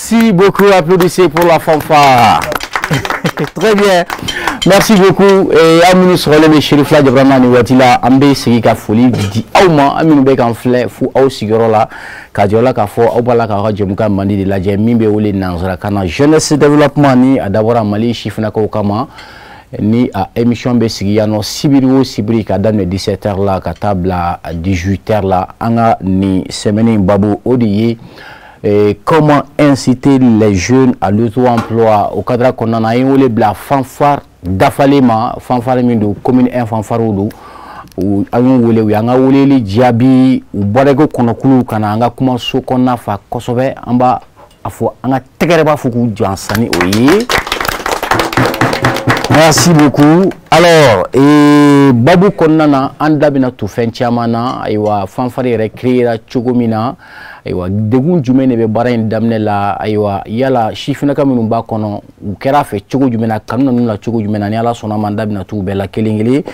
Merci beaucoup, applaudissez pour la fanfare. Très bien, merci beaucoup. Et à nous sur le Chérif là de vraiment nous là ambe sigi ka folie di awma aminu be kan flé fu aw sigoro la ka diola ka fo aw bala ka radio muka mandi de la je mimbe wole nanzara kana jeunesse développement ni adabora mali chifna ko kama ni à émission be sigi yano sibiri ka dan 17h là ka table à 18h là anga ni semaine babu odiye. Et comment inciter les jeunes à l'auto-emploi au cadre qu'on en a eu la fanfare d'Afalema, fanfare de commune 1 fanfare ou angole ou anga wole li diabi ou borego konokulu kana anga kuma so konna fa kosobe amba afo anga tegereba fuku jansani oyi. Merci beaucoup. Alors, et Babou Konana, Andabina tout fin chamana, aywa fanfare recréera chogomina, aywa degun jumene be bara indamne la, aywa yala chifina kaminu ba kono, ukera fe chogo jumena kanuna nula chogo jumena ni ala sona mandabina tout bela kelingili.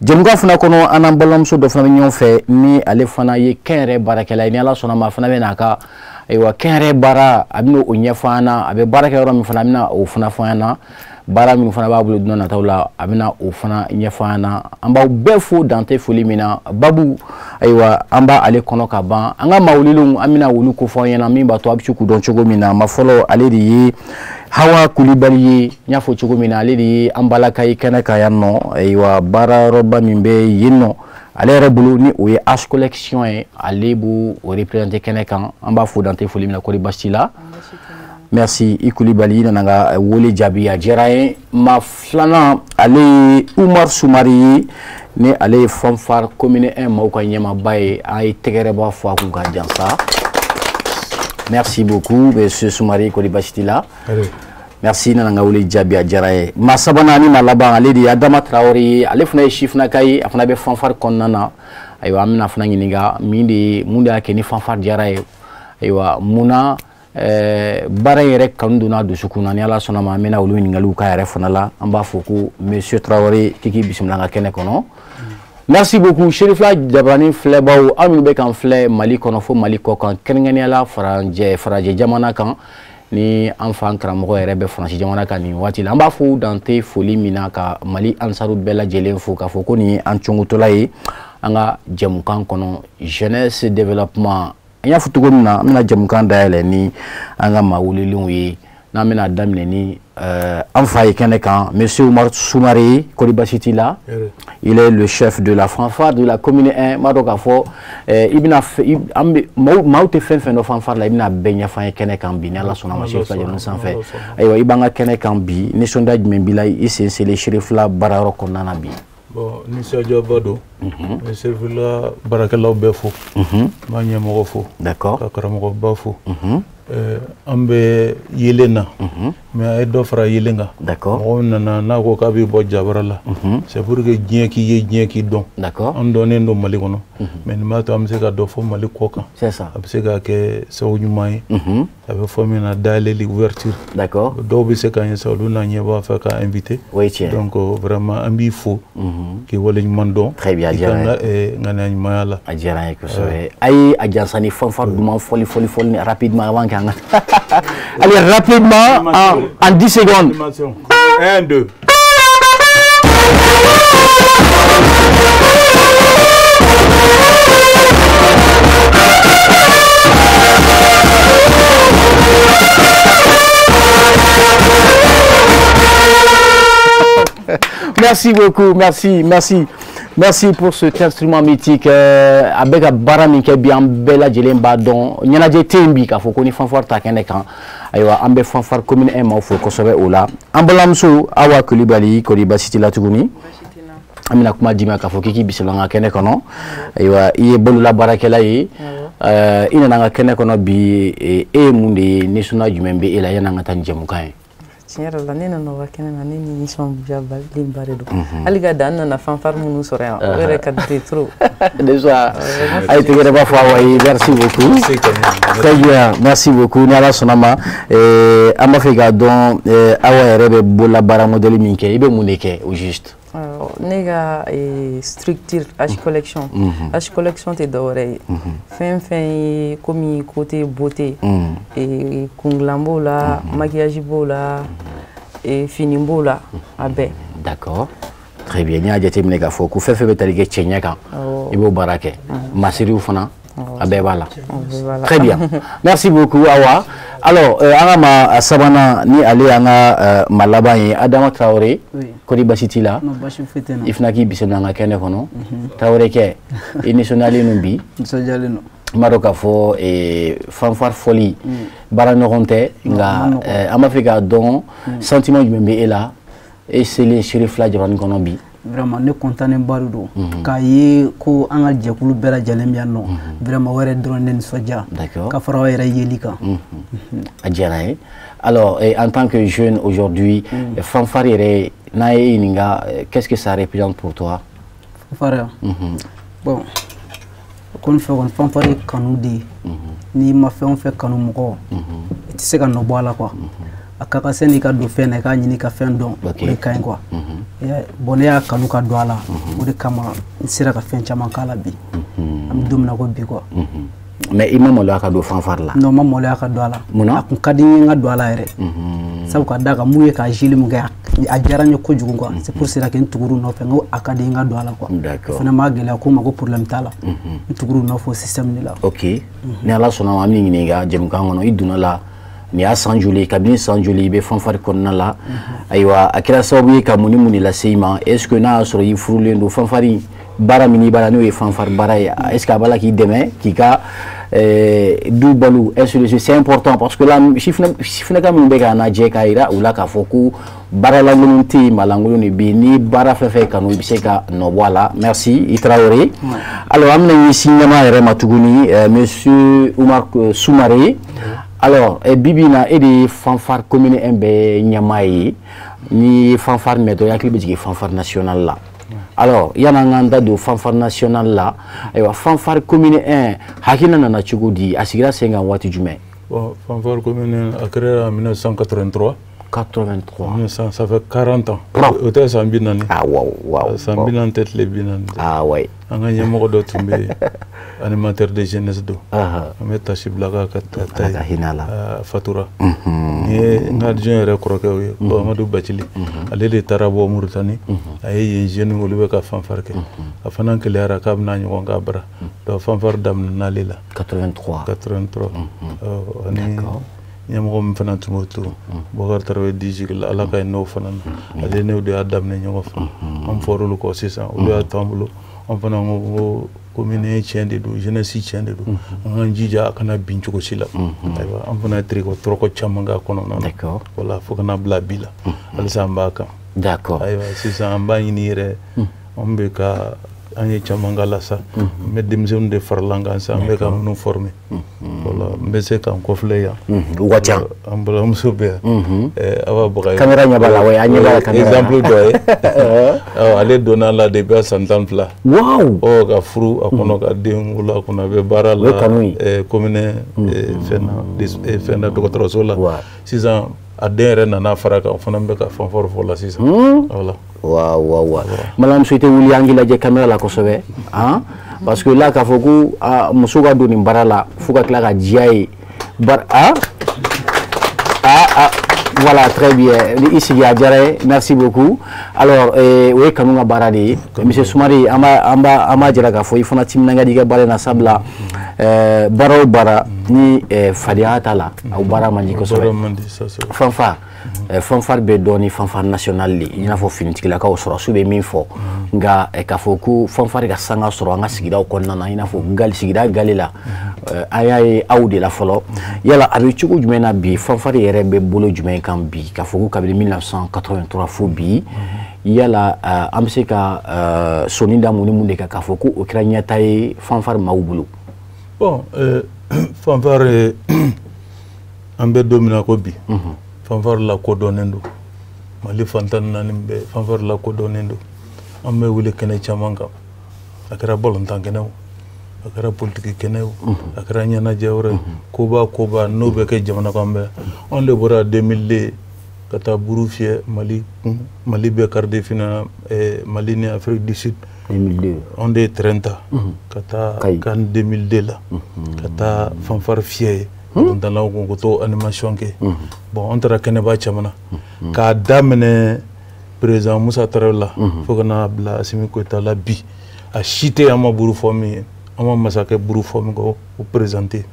Jemuga funa kono anambalam so do fana nyon fe ni ale fana ye kenre bara kala ni ala sona ma fana be naka, aywa kenre bara abino onyefana, abe bara kala mi fana mina o fana fana. Bara min fana babu do na tawla amina o fana nyefana amba befo dante folimina babu aywa amba ale kono ka ban anga mawlilu amina wulu ko fo yana min ba to abchu ku don chogo mina ma folo ale di hawa kulibali nyafo chogo mina ale di ambala kay kana kayanno aywa bara roba mimbe yinno ale rebulu ni o ye H collection e ale bu o représenter kenekan amba fo dante folimina ko bastila. Merci Ikoulibaly nanga wole jabi a jeraye ma flana ale Oumar Soumari ne ale fanfare commune 1 mauka nyama baye ay tegereba fo ku ga jansa. Merci beaucoup monsieur Soumari Ikoulibaly là. Merci nanga wole jabi a jeraye ma sabana ni malaba ale di Adama Traoré ale fna chifna kay afna be fanfare konnana aywa amna fna ngininga mindi munda ke ni fanfare jeraye aywa muna bara yere kanduna du sukuna ni ala sona ma mena ulu ngalu ka yere fonala amba foku monsieur Traoré kiki bismillah kene kono. Merci beaucoup Chérif la Dabrani Flebaou aminu be kan fle Mali kono fo Mali ko kan kengeni ala faraje jamana kan ni enfant kramo yere be franchi jamana kan ni wati amba fo dante folie mina ka Mali ansaru bela jelen fo ka foko ni anchungu tolayi anga jamukan kono jeunesse développement ya futugo mina jamukan daele ni anga mawulilun yi na mina damne ni enfaye kenekan monsieur Oumar Soumari Kolibasiti là. Il est le chef de la fanfare de la commune 1 madoka fo ibina ambe maute fen no fanfare la ibina benya fa kenekan bi na la sona ma chef la jonu san fait aywa ibanga kenekan bi ni sondage membila c'est le Chérif la bararo konana bi. Bon, ni Sergio Bado, mais c'est là, Barakala Befo, Mania Morofo, d'accord, Kakaramoro Bafo, Ambe Yelena, mais Edofra Yelenga, d'accord, on n'a pas vu Bodjabrala, c'est pour que Dien qui don, d'accord, on donne nos Malikono, mais nous avons fait Dofo Malikoka, c'est ça, Absega que Saoudoumaï, avait formé une dalle l'ouverture, d'accord, Dobi c'est quand il s'est invité, oui, tiens, donc vraiment un bifo. Qui voulait mandon très bien et ngana mayala adjara ko so ay adjansani fanfare du man folie rapidement avant qu'en allez rapidement en 10 secondes 1 2 Merci beaucoup, merci pour cet instrument mythique avec barami ke bien bella jelemba don nyana je tembi ka foko ni fanfare ta kenekan aywa ambe fanfare commune 1 ma foko sobe ola ambalamso awa Coulibaly Kolibasiti la tuguni amina kuma dima ka foko ki biselanga kenekono aywa iye bolu la barakela yi ina nanga kenekono bi e munde ni suna jumembe ela yana ngata njemukan. Tiɲɛ la ne nana wa kɛnɛ na ne ni nisɔndiya badenba de don hali ka dan nana fanfare minnu sɔrɔ yan o yɛrɛ ka di trop. Déjà a été vraiment fawai, merci beaucoup. Très bien, merci beaucoup. Ni ala sɔnna ma an b'a fɛ ka dɔn awa yɛrɛ bɛ bolola baara modèle min kɛ i bɛ mun de kɛ au juste. ne ka structure H collection H collection tɛ dɔwɛrɛ ye fɛn fɛn ye komi côté beauté kungilan b'o la maquillage b'o la fini b'o la a bɛɛ. D'accord, très bien. Ni a jateminɛ k'a fɔ ko fɛn fɛn bɛ tali kɛ cɛɲɛ kan i b'o baara kɛ masiriw fana a bɛɛ b'a la. Très bien, merci beaucoup Awa. Alors an ka ma sabanan ni ale y'an ka ma laban ye Adama Traoré kɔri basi t'i la i fana k'i bisimila an ka kɛnɛ kɔnɔ Traoré kɛ i nisɔndiyalen don bi nisɔndiyalen don n b'a dɔn k'a fɔ fanfare fɔli baara ɲɔgɔn tɛ nka an b'a fɛ k'a dɔn sentiment jumɛn bɛ e la e selen Seri Fila Jabani kɔnɔ bi. Vraiment ne content ba de don k'a ye ko an ka jɛkulu bɛɛ lajɛlen bɛ yan nɔ vraiment o yɛrɛ dɔrɔn ne nisɔndiya ka fara aw yɛrɛ yeli kan. A diyara n ye. Alors en tant que jeune aujourd'hui fanfare yɛrɛ n'a ye ɲininka qu'est-ce que ça représente pour toi? Fanfare bon kɔni fɛ kɔni fanfare ye kanu de ye n'i ma fɛn o fɛn kanu mɔgɔ i tɛ se ka nɔ bɔ a la quoi. A ka kan n'i ka don fɛn na i k'a ɲini ka fɛn dɔn o de ka ɲi quoi. Bon ne y'a kanu ka don a la o de kama n sera ka fɛn caman k'a la bi an bɛ don min na ko bi quoi. Mais i ma maloya ka don fanfare la? Non, ma maloya ka don a la. Munna? A kun ka di n ye n ka don a la yɛrɛ sabu ka d'a kan mun ye ka jeli mun kɛ a diyara n ye kojugu quoi. C'est pour cela que n tugur'u nɔfɛ n ko a ka di n ka don a la quoi. D'accord. O fana m'a gɛlɛya ko n ma ko problème t'a la n tugur'u nɔfɛ o système de la. Ok, ni Ala sɔnna ma an bɛ ɲininka jɛmukan kɔnɔ i donna la ni y'a san joli kabini san joli i bɛ fanfare kɔnɔna la ayiwa a kɛra sababu ye ka mun ni mun de lase i ma est ce que n'a y'a sɔrɔ i furulen don fanfare baara min b'a la n'o ye fanfare baara ye est ce que a b'a la k'i dɛmɛ k'i ka du balo ainsi de suite c'est important parce que là sifinaka minnu bɛ k'a lajɛ k'a yira u la k'a fɔ ko baara lankolon tɛ yen maa lankolon de bɛ yen ni baara fɛn fɛn kanu i bɛ se ka nɔ bɔ a la merci i Traoré. Alors an bɛna ɲɛsin ɲɛmaa yɛrɛ ma tuguni monsieur Umar Soumaré. Alors bibi na e de fanfare commune 1 bɛɛ ɲɛmaa ye ni fanfare mɛn dɔrɔn i hakili bɛ jigin fanfare national la. Alors yan'an k'an da don fanfare national la ayiwa fanfare commune 1 hakilina nana cogo di a sigira sen kan waati jumɛn? Bon, fanfare commune a créé en 1983. 83. Ça fait 40 ans. Au tɛ san 40. Ah waouh. San 40 tɛ tile 40. Ah ouais. An ka ɲɛmɔgɔ dɔ tun bɛ animateur de jeunesse don. An bɛ tasi bila ka taa fatura. Ni ye n ka adjoint yɛrɛ kɔrɔkɛw ye Amadu Bacili ale de taara bɔ Muritani a ye yen jeunes olu bɛ ka fanfare kɛ a fana keleyara k'a bɛna ɲɔgɔn ka bara donc fanfare daminɛ n'ale la. 83. Ani ɲɛmɔgɔ min fana tun b'o to Bokar Tarawele Dijik la Ala ka ɲi n'o fana na ale n'o de y'a daminɛ ɲɔgɔn fɛ an fɔr'olu kɔ sisan olu y'a to an bolo an fana ko commune ye tiɲɛ de don jeunesse tiɲɛ de don an k'an jija a kana bin cogo si la ayiwa an fana ye tɔrɔkɔ caman k'a kɔnɔna na voilà fo kana bila bi la halisa an b'a kan ayiwa sisan an b'a ɲini yɛrɛ an bɛ ka an ye caman k'a la sa n bɛ denmisɛnninw de farala an kan sa an bɛ ka minnu former voilà n bɛ se k'an kɔfilɛ yan u ka ca an balimamuso bɛ yan Awa Bagayogo caméra ɲɛ b'a la wa an ɲɛ b'a la caméra exemple dɔ ye ale donna la depuis a san 12 waaw ka furu a kɔnɔ ka den wolo a kɔnɔ a bɛ baara la commune fɛn na dɔgɔtɔrɔso la sisan a den yɛrɛ nana fara kan o fana bɛ ka fanfare fɔ la sisan voilà. Waaw balimamuso i tɛ wuli an k'i lajɛ caméra la kosɛbɛ parce que là k'a fɔ ko muso ka don nin baara la fo ka tila ka diya ye voilà très bien i sigi a diyara ye merci beaucoup. Alors o ye kanu ka baara de ye monsieur Soumaré an b'a jira k'a fɔ i fana timinanja di i ka baara in na sabula baara o baara ni fadenya t'a la aw baara man di kosɛbɛ fanfare bɛ dɔn ni fanfare national de i n'a fɔ finitigilakaw sɔrɔsiw bɛ min fɔ nka k'a fɔ ko fanfare ka sanga sɔrɔ an ka sigidaw kɔnɔna na i n'a fɔ sigida gale la an y'a ye aw de la fɔlɔ yala a bɛ cogo jumɛn na bi fanfare yɛrɛ bɛ bolo jumɛn kan bi k'a fɔ ko kabini 1983 fo bi yala an bɛ se ka sɔnni da mun ni mun de kan k'a fɔ ko o kɛra ɲɛta ye fanfare maaw bolo? Bon fanfare an bɛ don min na ko bi fanfare la kodɔnnen don Mali fantan naani bɛɛ fanfare la kodɔnnen don an bɛ wuli kɛnɛ caman kan a kɛra balontan kɛnɛ o a kɛra politiki kɛnɛ o a kɛra ɲɛnajɛ wɛrɛ koba n'o bɛ kɛ jamana kan bɛɛ anw de bɔra 2002 kata buru fiyɛ Mali bɛɛ quart final Mali ni Afrique du Sud 2002 on de 30 kata kan 2002 la kata fanfare fiyɛ dalaw ko to animation ke bon on tara kɛnɛba caman k'a daminɛ président Musa Tarawele la fo kana bila Assimi Goïta la bi a si tɛ an ma buru fɔ min ye an ma masakɛ buru fɔ min kɔ o présenté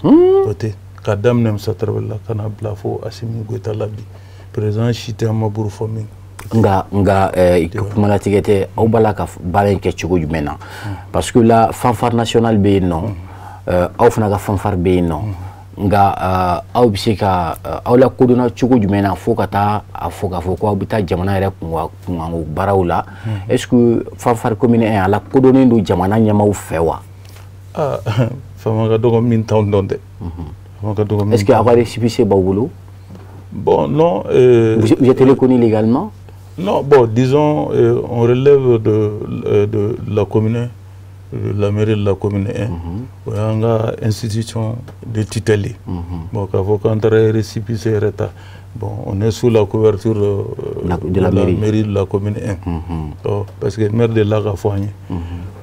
o tɛ k'a daminɛ Musa Tarawele la kana bila fo Assimi Goïta la bi président si tɛ an ma buru fɔ min nga kumala tigɛ tɛ aw b'a la ka baara in kɛ cogo jumɛn na parce que la fanfare nationale bɛ yen nɔ aw fana ka fanfare bɛ yen nɔ nga aw bɛ se ka aw la kodɔnna cogo jumɛn na fo ka taa a fɔ k'a fɔ ko aw bɛ taa jamana yɛrɛ kunkanko baaraw la est-ce que fanfare commune 1 a la kodɔnnen don jamana ɲɛmaaw fɛ wa fama ka dɔgɔ min t'anw dɔn dɛ est-ce que aw ka récépissé b'aw bolo bon non vous êtes reconnu légalement non bon disons on relève de la commune la mairie de la commune 1 o y'an ka institution de tutelle bon k'a fɔ k'an taara récépissé yɛrɛ ta bon on est sous la couverture de la mairie de la commune 1 parce que maire de la ka fɔ an ye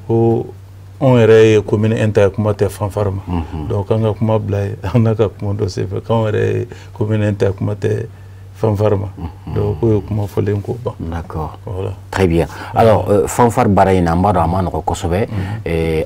ko on yɛrɛ ye commune 1 ta ye kuma tɛ fanfare ma donc an ka kuma bila ye an n'a ka kuma dɔ senfɛ k'anw yɛrɛ ye commune 1 ta ye kuma tɛ fanfare ma donc k'o ye kuma fɔlen ko ban. D'accord, voilà. Très bien. Alors fanfare baara in na an b'a dɔn a ma nɔgɔn kosɛbɛ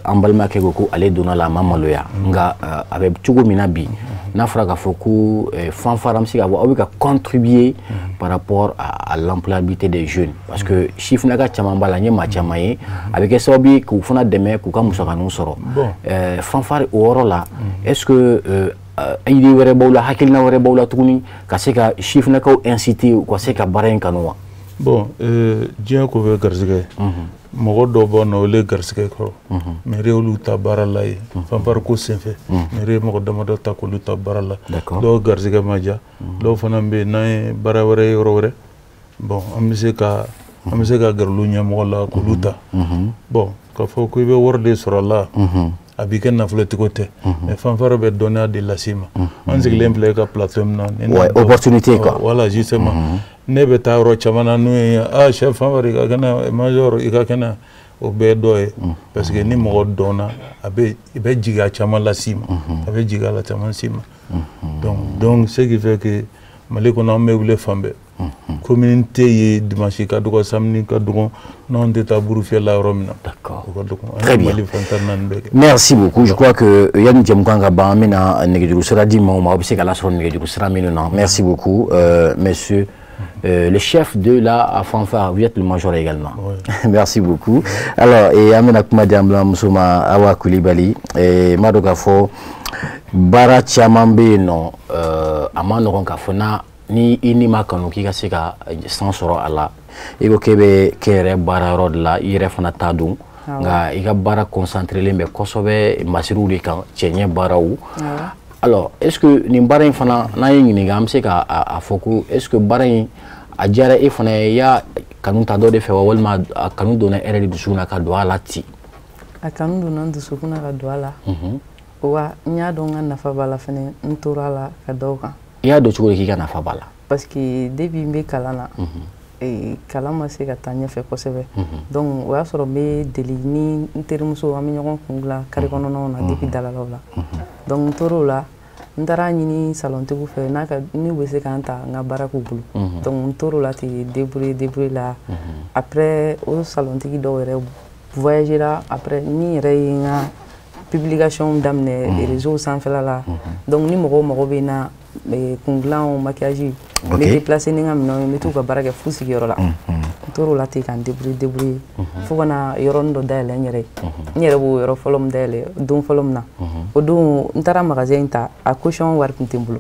an balimakɛ ko ko ale donna la a ma maloya nka a bɛ cogo min na bi n'a fɔra k'a fɔ ko fanfare an bɛ se k'a fɔ aw bɛ ka contribuer par rapport à l'employabilité des jeunes parce que sifinnaka caman b'a la n ye maa caman ye a bɛ kɛ sababu ye k'u fana dɛmɛ k'u ka musakaninw sɔrɔ fanfare o yɔrɔ la est-ce que idée wɛrɛ b'aw la hakilina wɛrɛ b'aw la tuguni ka se ka sifinnakaw inciter u ka se ka baara in kanu wa bon diɲɛ ko bɛ garisɛgɛ mɔgɔ dɔw b'a nɔ olu ye garisɛgɛ kɔrɔ mairie olu ta baara la ye fanfare ko senfɛ mairie mɔgɔ damadɔ ta k'olu ta baara la dɔw garisɛgɛ ma diya dɔw fana bɛ yen n'an ye baara wɛrɛ ye yɔrɔ wɛrɛ bon an bɛ se ka gɛrɛ olu ɲɛmɔgɔ la k'olu ta bon k'a fɔ ko i bɛ wari de sɔrɔ a la a b'i kɛ nafolotigi tɛ mais fanfare bɛ dɔnniya de las'i ma an sigilen filɛ ka plateau min na opportunité quoi voilà justement ne bɛ taa yɔrɔ caman na n'u ye chef fanfare i ka kɛnɛ major i ka kɛnɛ o bɛɛ ye dɔ ye parce que ni mɔgɔ dɔnna i bɛ jigin a caman las'i ma a bɛ jigin a la caman s'i ma donc ce qui fait que Mali kɔnɔ an bɛ wuli fan bɛɛ commune tɛ ye dimanche ka dɔgɔ samedi ka dɔgɔ n'anw tɛ taa buru fiyɛ la yɔrɔ min na. D'accord. Très bien. Merci beaucoup. Je crois que yanni jɛmukan ka ban an bɛna nɛgɛjuru sira di maaw ma aw bɛ se ka lasɔrɔ nɛgɛjuru sira minnu na. Merci beaucoup monsieur le chef de la fanfare, vous êtes le major également. Oui. Merci beaucoup. Alors an bɛna kuma di an balimamuso ma Awa Kulibali m'a dɔn k'a fɔ baara caman bɛ yen nɔ a ma nɔgɔn k'a fɔ ni i ni ma kanu k'i ka se ka san sɔrɔ a la i ko k'e bɛ kɛ yɛrɛ baara yɔrɔ de la i yɛrɛ fana t'a dɔn nka i ka baara concentrelen bɛ kosɛbɛ masiriw de kan cɛɲɛ baaraw alors est-ce que nin baara in fana n'an ye ɲininka an bɛ se k'a fɔ ko est-ce que baara in a diyara e fana ye i y'a kanu ta dɔ de fɛ wa walima a kanu donna e yɛrɛ de dusukun na ka don a la ten a kanu donna n dusukun na ka don a la wa n y'a dɔn n ka nafa b'a la fɛnɛ n tora a la ka da o kan i y'a dɔn cogo di k'i ka nafa b'a la parce que depuis n bɛ kalan na kalan ma se ka taa ɲɛfɛ kosɛbɛ donc o y'a sɔrɔ n bɛ deli ni n terimuso an bɛ ɲɔgɔn kun dilan kare kɔnɔnaw na depuis dalalaw la donc n tor'o la n taara ɲini salontigiw fɛ n'u bɛ se k'an ta n ka baara k'u bolo donc n tor'o la ten débrouiller la après o salontigi dɔw yɛrɛ voyagera après ni yɛrɛ ye n ka publication daminɛ réseau sanfɛla la donc ni mɔgɔw mago bɛ n na kun dilan maquillage n bɛ déplacer ni n ka minɛnw ye n bɛ t'u ka baara kɛ fu sigiyɔrɔ la n tor'o la ten ka n débrouiller fo ka na yɔrɔnin dɔ dayɛlɛ n yɛrɛ ye n yɛrɛ b'o yɔrɔ fɔlɔ min dayɛlɛ don fɔlɔ min na o don n taara magasin in ta a caution wari tun tɛ n bolo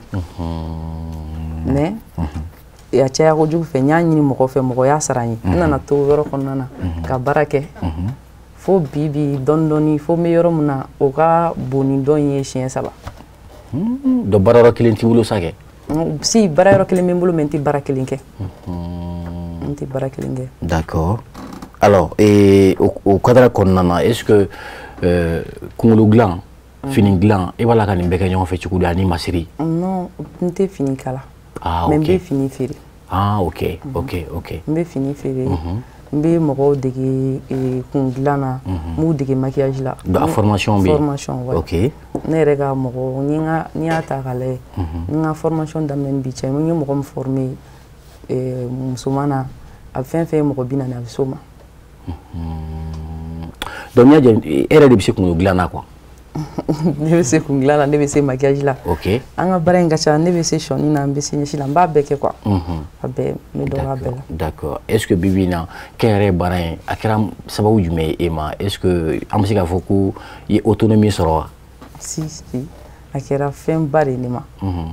mais a caya kojugu fɛ n y'a ɲini mɔgɔ fɛ mɔgɔ y'a sara n ye n nana to yɔrɔ kɔnɔna na ka baara kɛ fo bi dɔɔni dɔɔni fo n bɛ yɔrɔ min na o ka bon ni dɔ in ye siɲɛ 3 dɔ baara yɔrɔ kelen t'i bolo sa kɛ si baara yɔrɔ kelen bɛ n bolo mais n tɛ baara kelen kɛ n tɛ baara kelen kɛ d'accord alors o cadre kɔnɔna na est-ce que kunkolo dilan fini dilan e b'a la ka nin bɛɛ kɛ ɲɔgɔn fɛ cogo di ani masiri non n tɛ fini kala mais n bɛ fini feere. Ah, ok, ok, ok. N bɛ fini feere. N bɛ mɔgɔw dege kun dilan na, n b'u dege maquillage la. A formation bɛ yen. Formation, ouais. Ok. Ne yɛrɛ ka mɔgɔ n'i y'a ta k'a lajɛ, n ka formation daminɛ ni bi cɛ, n ye mɔgɔ min former musoman na, a fɛn fɛn ye mɔgɔ 40 a bɛ s'o ma. Donc n'i y'a jɛ e yɛrɛ de bɛ se kunkolo dilan na quoi. Ne bɛ se kun dilan na, ne bɛ se maquillage la. Ok. An ka baara in ka ca, ne bɛ se sɔnni na, n bɛ se ɲɛsi la, n b'a bɛɛ kɛ quoi. A bɛɛ, n bɛ dɔ k'a bɛɛ la. D'accord. Est-ce que bibi na kɛnyɛrɛye baara in a kɛra sababu jumɛn ye e ma? Est-ce que an bɛ se k'a fɔ ko i ye autonomie sɔrɔ wa? Si, a kɛra fɛnba de ne ma.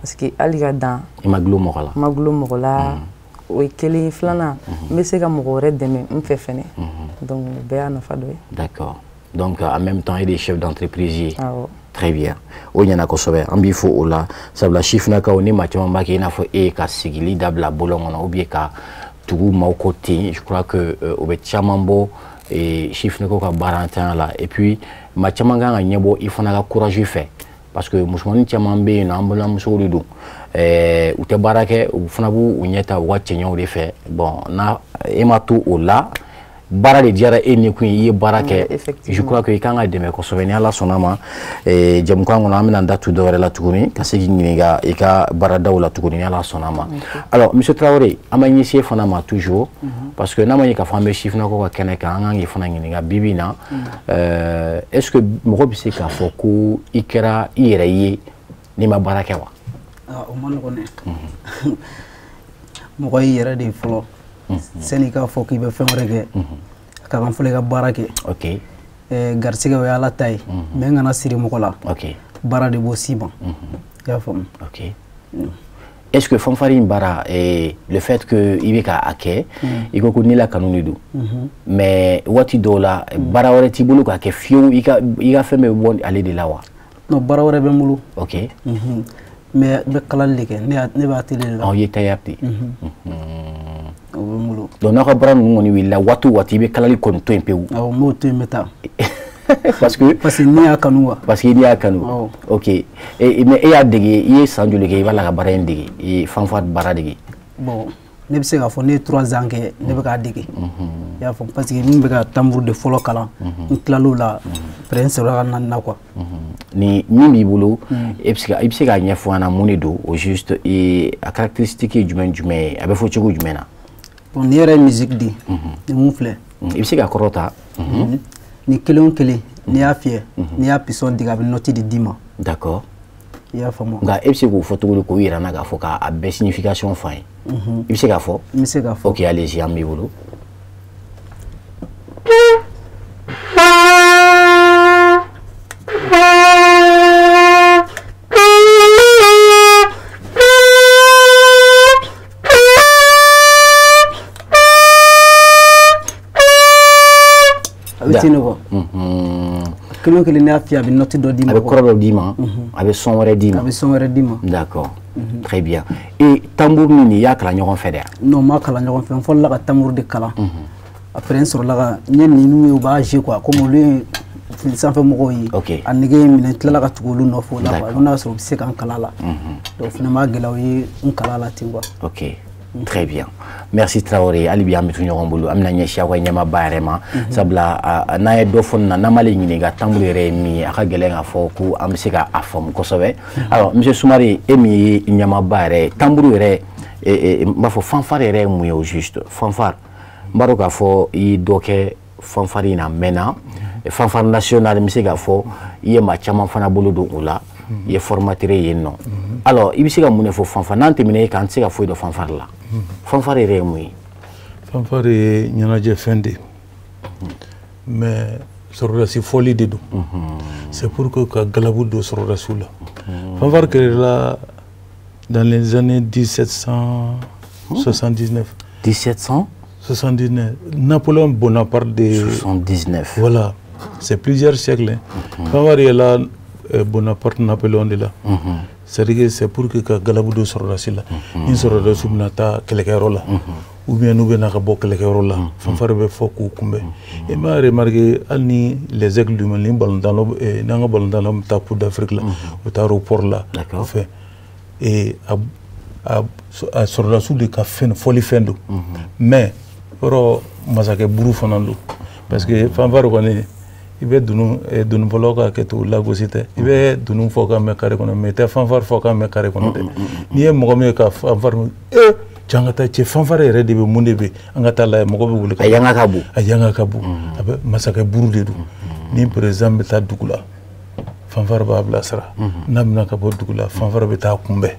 Parce que hali ka dan. I ma gulon mɔgɔ la. Ma gulon mɔgɔ la. O ye kelen ye, filanan n bɛ se ka mɔgɔ wɛrɛ dɛmɛ n fɛ fɛnɛ. Donc o bɛɛ y'a nafa dɔ ye. D'accord. Donc en même temps, il est chef d'entreprise ye. Awɔ. Très bien. O ɲɛna kosɛbɛ an b'i fo o la sabula sifinnakaw ni maa caman b'a kɛ i n'a fɔ e ka sigili dabila bolon kɔnɔ ou bien ka tugu maaw kɔ ten. Je crois que o bɛ caman bɔ sifinnakaw ka baara ntanya la et puis maa caman kan ka ɲɛbɔ i fana ka courage fɛ parce que musomanin caman bɛ yen nɔ an balimamusow de don u tɛ baara kɛ u fana b'u ɲɛ ta u ka cɛɲɛw de fɛ bon na e ma to o la baara de diyara e ni kun i ye baara kɛ je crois que i kan ka dɛmɛ kosɛbɛ ni Ala sɔnna ma jamukan kɔnɔ an bɛna da tu dɔwɛrɛ la tuguni ka se k'i ɲininka i ka baaradaw la tuguni ni Ala sɔnna ma alors monsieur Traoré an bɛ ɲɛsin e fana ma toujours parce que n'a ma ye k'a fɔ an bɛ sifinnakaw ka kɛnɛ kan an kan k'i fana ɲininka bi bi in na est-ce que mɔgɔ bɛ se k'a fɔ ko i kɛra i yɛrɛ ye n'i ma baara kɛ wa? O ma nɔgɔn dɛ mɔgɔ y'i yɛrɛ de ye fɔlɔ sani k'a fɔ k'i bɛ fɛn wɛrɛ kɛ a ka kan fɔlɔ i ka baara kɛ ok garisɛgɛ o ye Ala ta ye mais n kana siri mɔgɔ la ok baara de b'o s'i ma i y'a faamu ok est-ce que fanfari in baara le fait que i bɛ k'a kɛ i ko n'i la kanu de don mais waati dɔw la baara wɛrɛ t'i bolo k'a kɛ fiyewu i ka fɛn bɛ bɔ ale de la wa? non baara wɛrɛ bɛ n bolo ok mais n bɛ kalali de kɛ ne b'a télé de la aw ye tailleur de o bɛ n bolo donc n'aw ka baara ninnu kɔni wulila waati o waati i bɛ kalali kɔni to yen pewu awɔ n b'o to yen n bɛ taa parce que n'i y'a kanu wa parce que n'i y'a kanu ok mais e y'a dege i ye san joli kɛ i b'a la ka baara in dege fanfare baara dege bon ne bɛ se k'a fɔ ne ye 3 ans kɛ ne bɛ k'a dege i y'a faamu parce que min bɛ ka tambour de fɔlɔ kalan n tilal'o la après n sɔrɔla ka 4nan quoi ni min b'i bolo i bɛ se k'a ɲɛfɔ an na mun de don au juste a caractéristique ye jumɛn jumɛn ye a bɛ fɔ cogo jumɛn na? bon ni yɛrɛ ye musique di ni mun filɛ i bɛ se k'a kɔrɔ ta ni kelen o kelen n'i y'a fiyɛ n'i y'a pisɔn digi a bɛ note de d'i ma d'accord i y'a faamu nka e bɛ se k'o fɔ cogo di k'o yira n na k'a fɔ k'a bɛɛ signification f'an ye i bɛ se k'a fɔ? n bɛ se k'a fɔ ok allez-y an b'i bolo kelen o kelen n'i y'a fiyɛ a bɛ note dɔ d'i ma a bɛ kɔrɔ dɔ d'i ma a bɛ son wɛrɛ d'i ma a bɛ son wɛrɛ d'i ma d'accord très bien et tambour min i y'a kalan ɲɔgɔn fɛ de wa? non n m'a kalan ɲɔgɔn fɛ n fɔlɔla ka tambour de kalan après n sɔrɔla ka n ye ninnu ye u b'a jouer quoi comme olu ye sanfɛ mɔgɔw ye a nege ye minɛ n tilala ka tugu olu nɔfɛ o la quoi i bɛna sɔrɔ u bɛ se ka n kala la donc fana m'a gɛlɛya o ye n kala la ten quoi ok très bien merci Traoré hali bi an bɛ to ɲɔgɔn bolo an bɛna ɲɛsin aw ka ɲɛmaaba yɛrɛ ma sabula n'a ye dɔ fɔ nin na n'an m'ale ɲininka tambour yɛrɛ ye min ye a ka gɛlɛn k'a fɔ ko an bɛ se k'a faamu kosɛbɛ alors monsieur Soumare e min ye ɲɛmaaba yɛrɛ ye tambour yɛrɛ n b'a fɔ fanfare yɛrɛ ye mun ye au juste fanfare n b'a dɔn k'a fɔ i ye dɔ kɛ fanfare in na a mɛnna fanfare national n bɛ se k'a fɔ i ye maa caman fana bolo don o la i ye formateur ye yen nɔ alors i bɛ se ka mun de fɔ fanfare n'an tɛmɛna e kan an tɛ se ka foyi dɔn fanfare la fanfare yɛrɛ ye mun ye? fanfare ye ɲɛnajɛ fɛn de mais sɔrɔdasi fɔli de don c'est pour que ka galabu don sɔrɔdasiw la fanfare kɛra dans les années 1779 1779 Napoléon Bonaparte de 79 voilà c'est plusieurs siècles fanfare est là Bonaparte Napoléon de la c'est-à-dire c'est pour que ka galabu don sɔrɔdasi la ni sɔrɔdasiw bɛna taa kɛlɛkɛyɔrɔ la ou bien n'u bɛna ka bɔ kɛlɛkɛyɔrɔ la fanfare bɛ fɔ k'u kunbɛn et m'a remarqué hali ni les aigles du Mali n'an ka balontannaw bɛ taa Coupe d'Afrique la u taa aéroport la o fɛ et a sɔrɔlasiw de ka fɔli fɛn don mais yɔrɔ masakɛ buru fana don parce que fanfare kɔni i bɛ dunu fɔlɔ ka kɛ to lagosi tɛ i bɛ dunu fɔ ka mɛn kare kɔnɔ mais i tɛ fanfare fɔ ka mɛn kare kɔnɔ dɛ n'i ye mɔgɔ min ye ka fanfare jan ka taa cɛ fanfare yɛrɛ de bɛ mun de bɛ an ka taa lajɛ mɔgɔ bɛ wuli a yanga ka bon a yanga ka bon a bɛ masakɛ buru de don ni président bɛ taa dugu la fanfare b'a bilasira n'a bɛna ka bɔ dugu la fanfare bɛ taa kunbɛn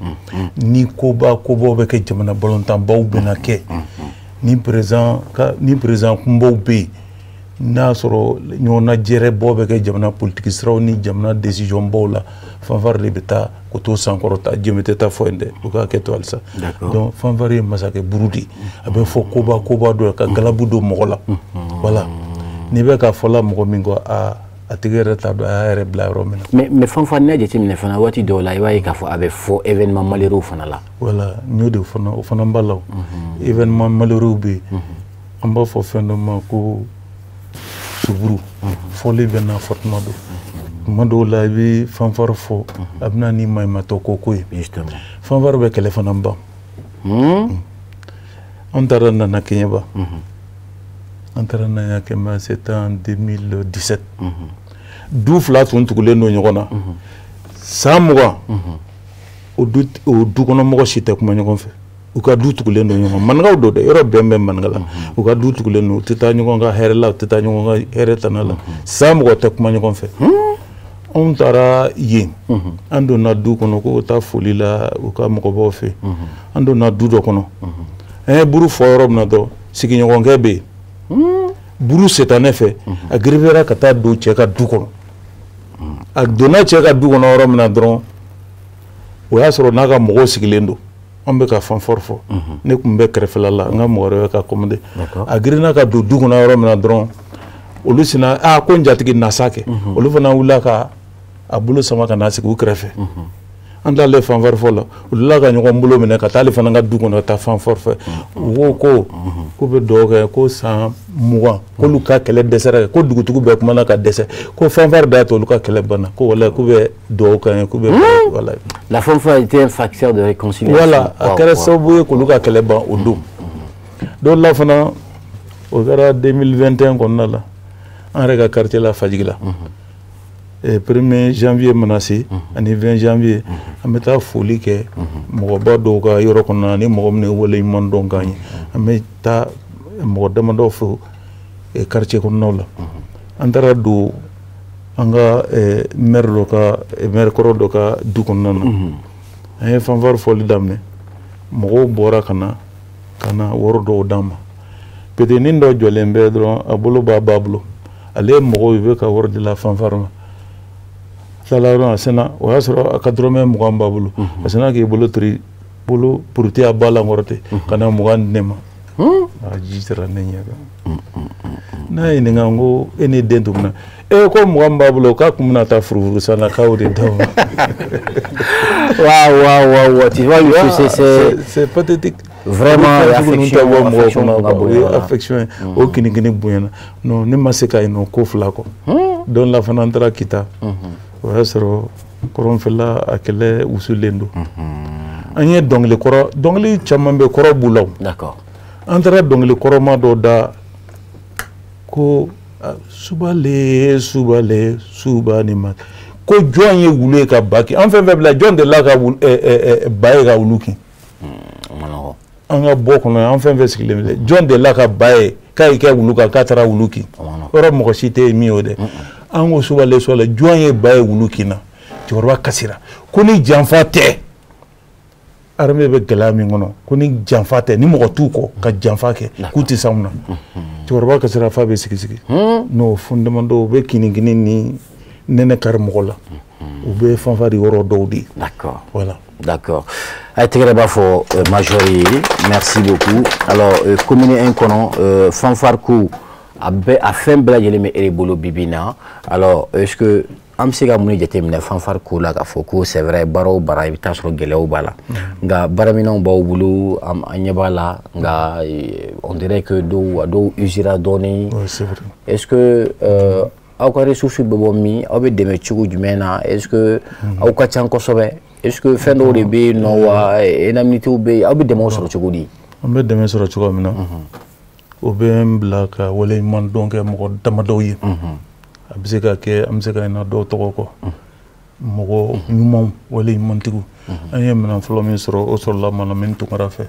ni kobaw bɛ kɛ jamana balontanbaw bɛna kɛ ni président kunbaw bɛ yen n'a sɔrɔ ɲɔgɔnna jɛrɛ bɔ bɛ kɛ jamana politique siraw ni jamana décision baw la fanfare de bɛ taa ko to sankɔrɔta jɛmɛ tɛ taa fɔ yen dɛ u k'a kɛ to halisa donc fanfare ye masakɛ buru de a bɛ fɔ koba dɔ ka galabu don mɔgɔ la voilà n'i bɛ ka fɔla mɔgɔ min kɔ a tigi yɛrɛ t'a dɔn a y'a yɛrɛ bila yɔrɔ min na mais fanfare n'a jateminɛ fana waati dɔw la i b'a ye k'a fɔ a bɛ fɔ événement malheureux fana la voilà n y'o de fana o fana b'a la événement malheureux bɛ yen an b'a fɔ fɛn dɔ ma ko suburu fɔli bɛ n'a fɔtuma don tuma dɔw la i bɛ fanfare fɔ a bɛna ni maɲumatɔ koko ye fanfare bɛ kɛlɛ fana ban an taara Nana Keɲeba an taara Nana Keɲeba c'était en 2017 du fila tun tugulen don ɲɔgɔn na san 20 o dukɔnɔmɔgɔ si tɛ kuma ɲɔgɔn fɛ u ka du tugulen don ɲɔgɔn manikaw don dɛ yɔrɔ bɛn bɛ manika la u ka du tugulen don u tɛ taa ɲɔgɔn ka hɛrɛ la u tɛ taa ɲɔgɔn ka hɛrɛ tana la san 20 tɛ kuma ɲɔgɔn fɛ anw taara yen an donna du kɔnɔ ko taa foli la u ka mɔgɔbaw fɛ an donna du dɔ kɔnɔ an ye buru fɔ yɔrɔ min na dɔrɔn sigiɲɔgɔnkɛ bɛ yen buru seta ne fɛ a girifera ka taa don cɛ ka du kɔnɔ a donna cɛ ka du kɔnɔ yɔrɔ min na dɔrɔn o y'a sɔrɔ n'a ka mɔgɔw sigilen don an bɛ ka fanfare fɔ ne tun bɛ kɛrɛfɛla la n ka mɔgɔ wɛrɛ bɛ ka commandé a girinna ka don du kɔnɔ yɔrɔ min na dɔrɔn olu sina ko n jatigi nasa kɛ olu fana wulila ka a bolo sama ka n'a sigi u kɛrɛfɛ an taalen fanfare fɔ la olu la ka ɲɔgɔn bolo minɛ ka taa ale fana ka du kɔnɔ ka taa fanfare fɛ u ko k'u bɛ dugawu kɛ ko san 20 k'olu ka kɛlɛ dɛsɛra ko dugutigi bɛɛ kumana ka dɛsɛ ko fanfare da to olu ka kɛlɛ banna ko wala k'u bɛ dugawu kɛ k'u bɛ voilà la fanfare était un facteur de réconciliation voilà a kɛra sababu ye k'olu ka kɛlɛ ban o don dɔw la fana o kɛra 2021 kɔnɔna la an yɛrɛ ka quartier la Fajigi la 1er janvier mana se ani 20 janvier an bɛ taa foli kɛ mɔgɔba dɔw ka yɔrɔ kɔnɔna ni mɔgɔ min wale ɲuman dɔn k'an ye an bɛ taa mɔgɔ damadɔ fo quartier kɔnɔnaw la an taara don an ka maire kɔrɔ dɔ ka du kɔnɔna na an ye fanfare fɔli daminɛ mɔgɔw bɔra ka na wɔrɔ dɔw d'an ma petenin dɔ jɔlen bɛ dɔrɔn a bolo b'a ba bolo ale ye mɔgɔw i bɛ ka wɔrɔ di la fanfare ma a sena o y'a sɔrɔ a ka dɔrɔmɛ 20 b'a bolo a sena k'i bolo tiri bolo puruti a ba lankɔrɔ ten ka na 20 di ne ma a ji sera ne ɲɛ kan n'a ye ɲininka n ko e ni den tun bɛna ko 20 b'a bolo k'a kun bɛna taa furufuru san na k'aw de d'aw ma waouh tu vois c'est pathétique vraiment affection o kinikini bonyana non ne ma se ka yen ko fila kɔ donc la fana an taara kita o y'a sɔrɔ kɔrɔnfɛla a kɛlɛ wusulen don an ye dɔnkili caman bɛ kɔrɔ b'u la d'accord an taara dɔnkili kɔrɔma dɔ da ko subale suba ni ma ko jɔn ye wulu ye ka ba kin an fɛn fɛn bila jɔn de la ka ba ye ka wulu kin an ka bɔ kɔnɔ an fɛn fɛn sigilen bɛ jɔn de la ka ba ye k'a y'i kɛ wulu kan k'a taara wulu kin yɔrɔ mɔgɔ si tɛ min o dɛ an ko subale jɔn ye ba ye wulu kin na cɛkɔrɔba kasira ko ni janfa tɛ armée bɛ gɛlɛya min kɔnɔ ko ni janfa tɛ ni mɔgɔ t'u kɔ ka janfa kɛ k'u tɛ s'anw na cɛkɔrɔba kasira fa bɛ sigi n'o fondement dɔw bɛ kinikini ni nɛnɛ kari mɔgɔ la u bɛ fanfare yɔrɔ dɔw de d'accord voilà d'accord a tɛgɛrɛ b'a fɔ major ye merci beaucoup alors commune 1 kɔnɔ fanfare ko a fɛn bɛɛ lajɛlen bɛ e bolo bi na alors est-ce que an bɛ se ka mun jateminɛ fanfare ko la k'a fɔ ko c'est vrai baara o baara i bɛ taa sɔrɔ gɛlɛyaw b'a la nka baaraminɛnw b'aw bolo an ɲɛ b'a la nka on dirait que dɔw usera dɔɔni est-ce que aw ka ressources bɛ bɔ min aw bɛ dɛmɛ cogo jumɛn na est-ce que aw ka ca kosɛbɛ est-ce que fɛn dɔw de bɛ yen nɔ wa indemnité bɛ yen aw bɛ dɛmɛ sɔrɔ cogo di an bɛ dɛmɛ sɔrɔ cogo min na o bɛ n bila ka waleɲuman dɔn kɛ mɔgɔ damadɔw ye a bɛ se ka kɛ an bɛ se ka ɲina dɔw tɔgɔ kɔ mɔgɔ ɲumanw waleɲumantigiw an ye minɛn fɔlɔ min sɔrɔ o sɔrɔla Malamine Tunkara fɛ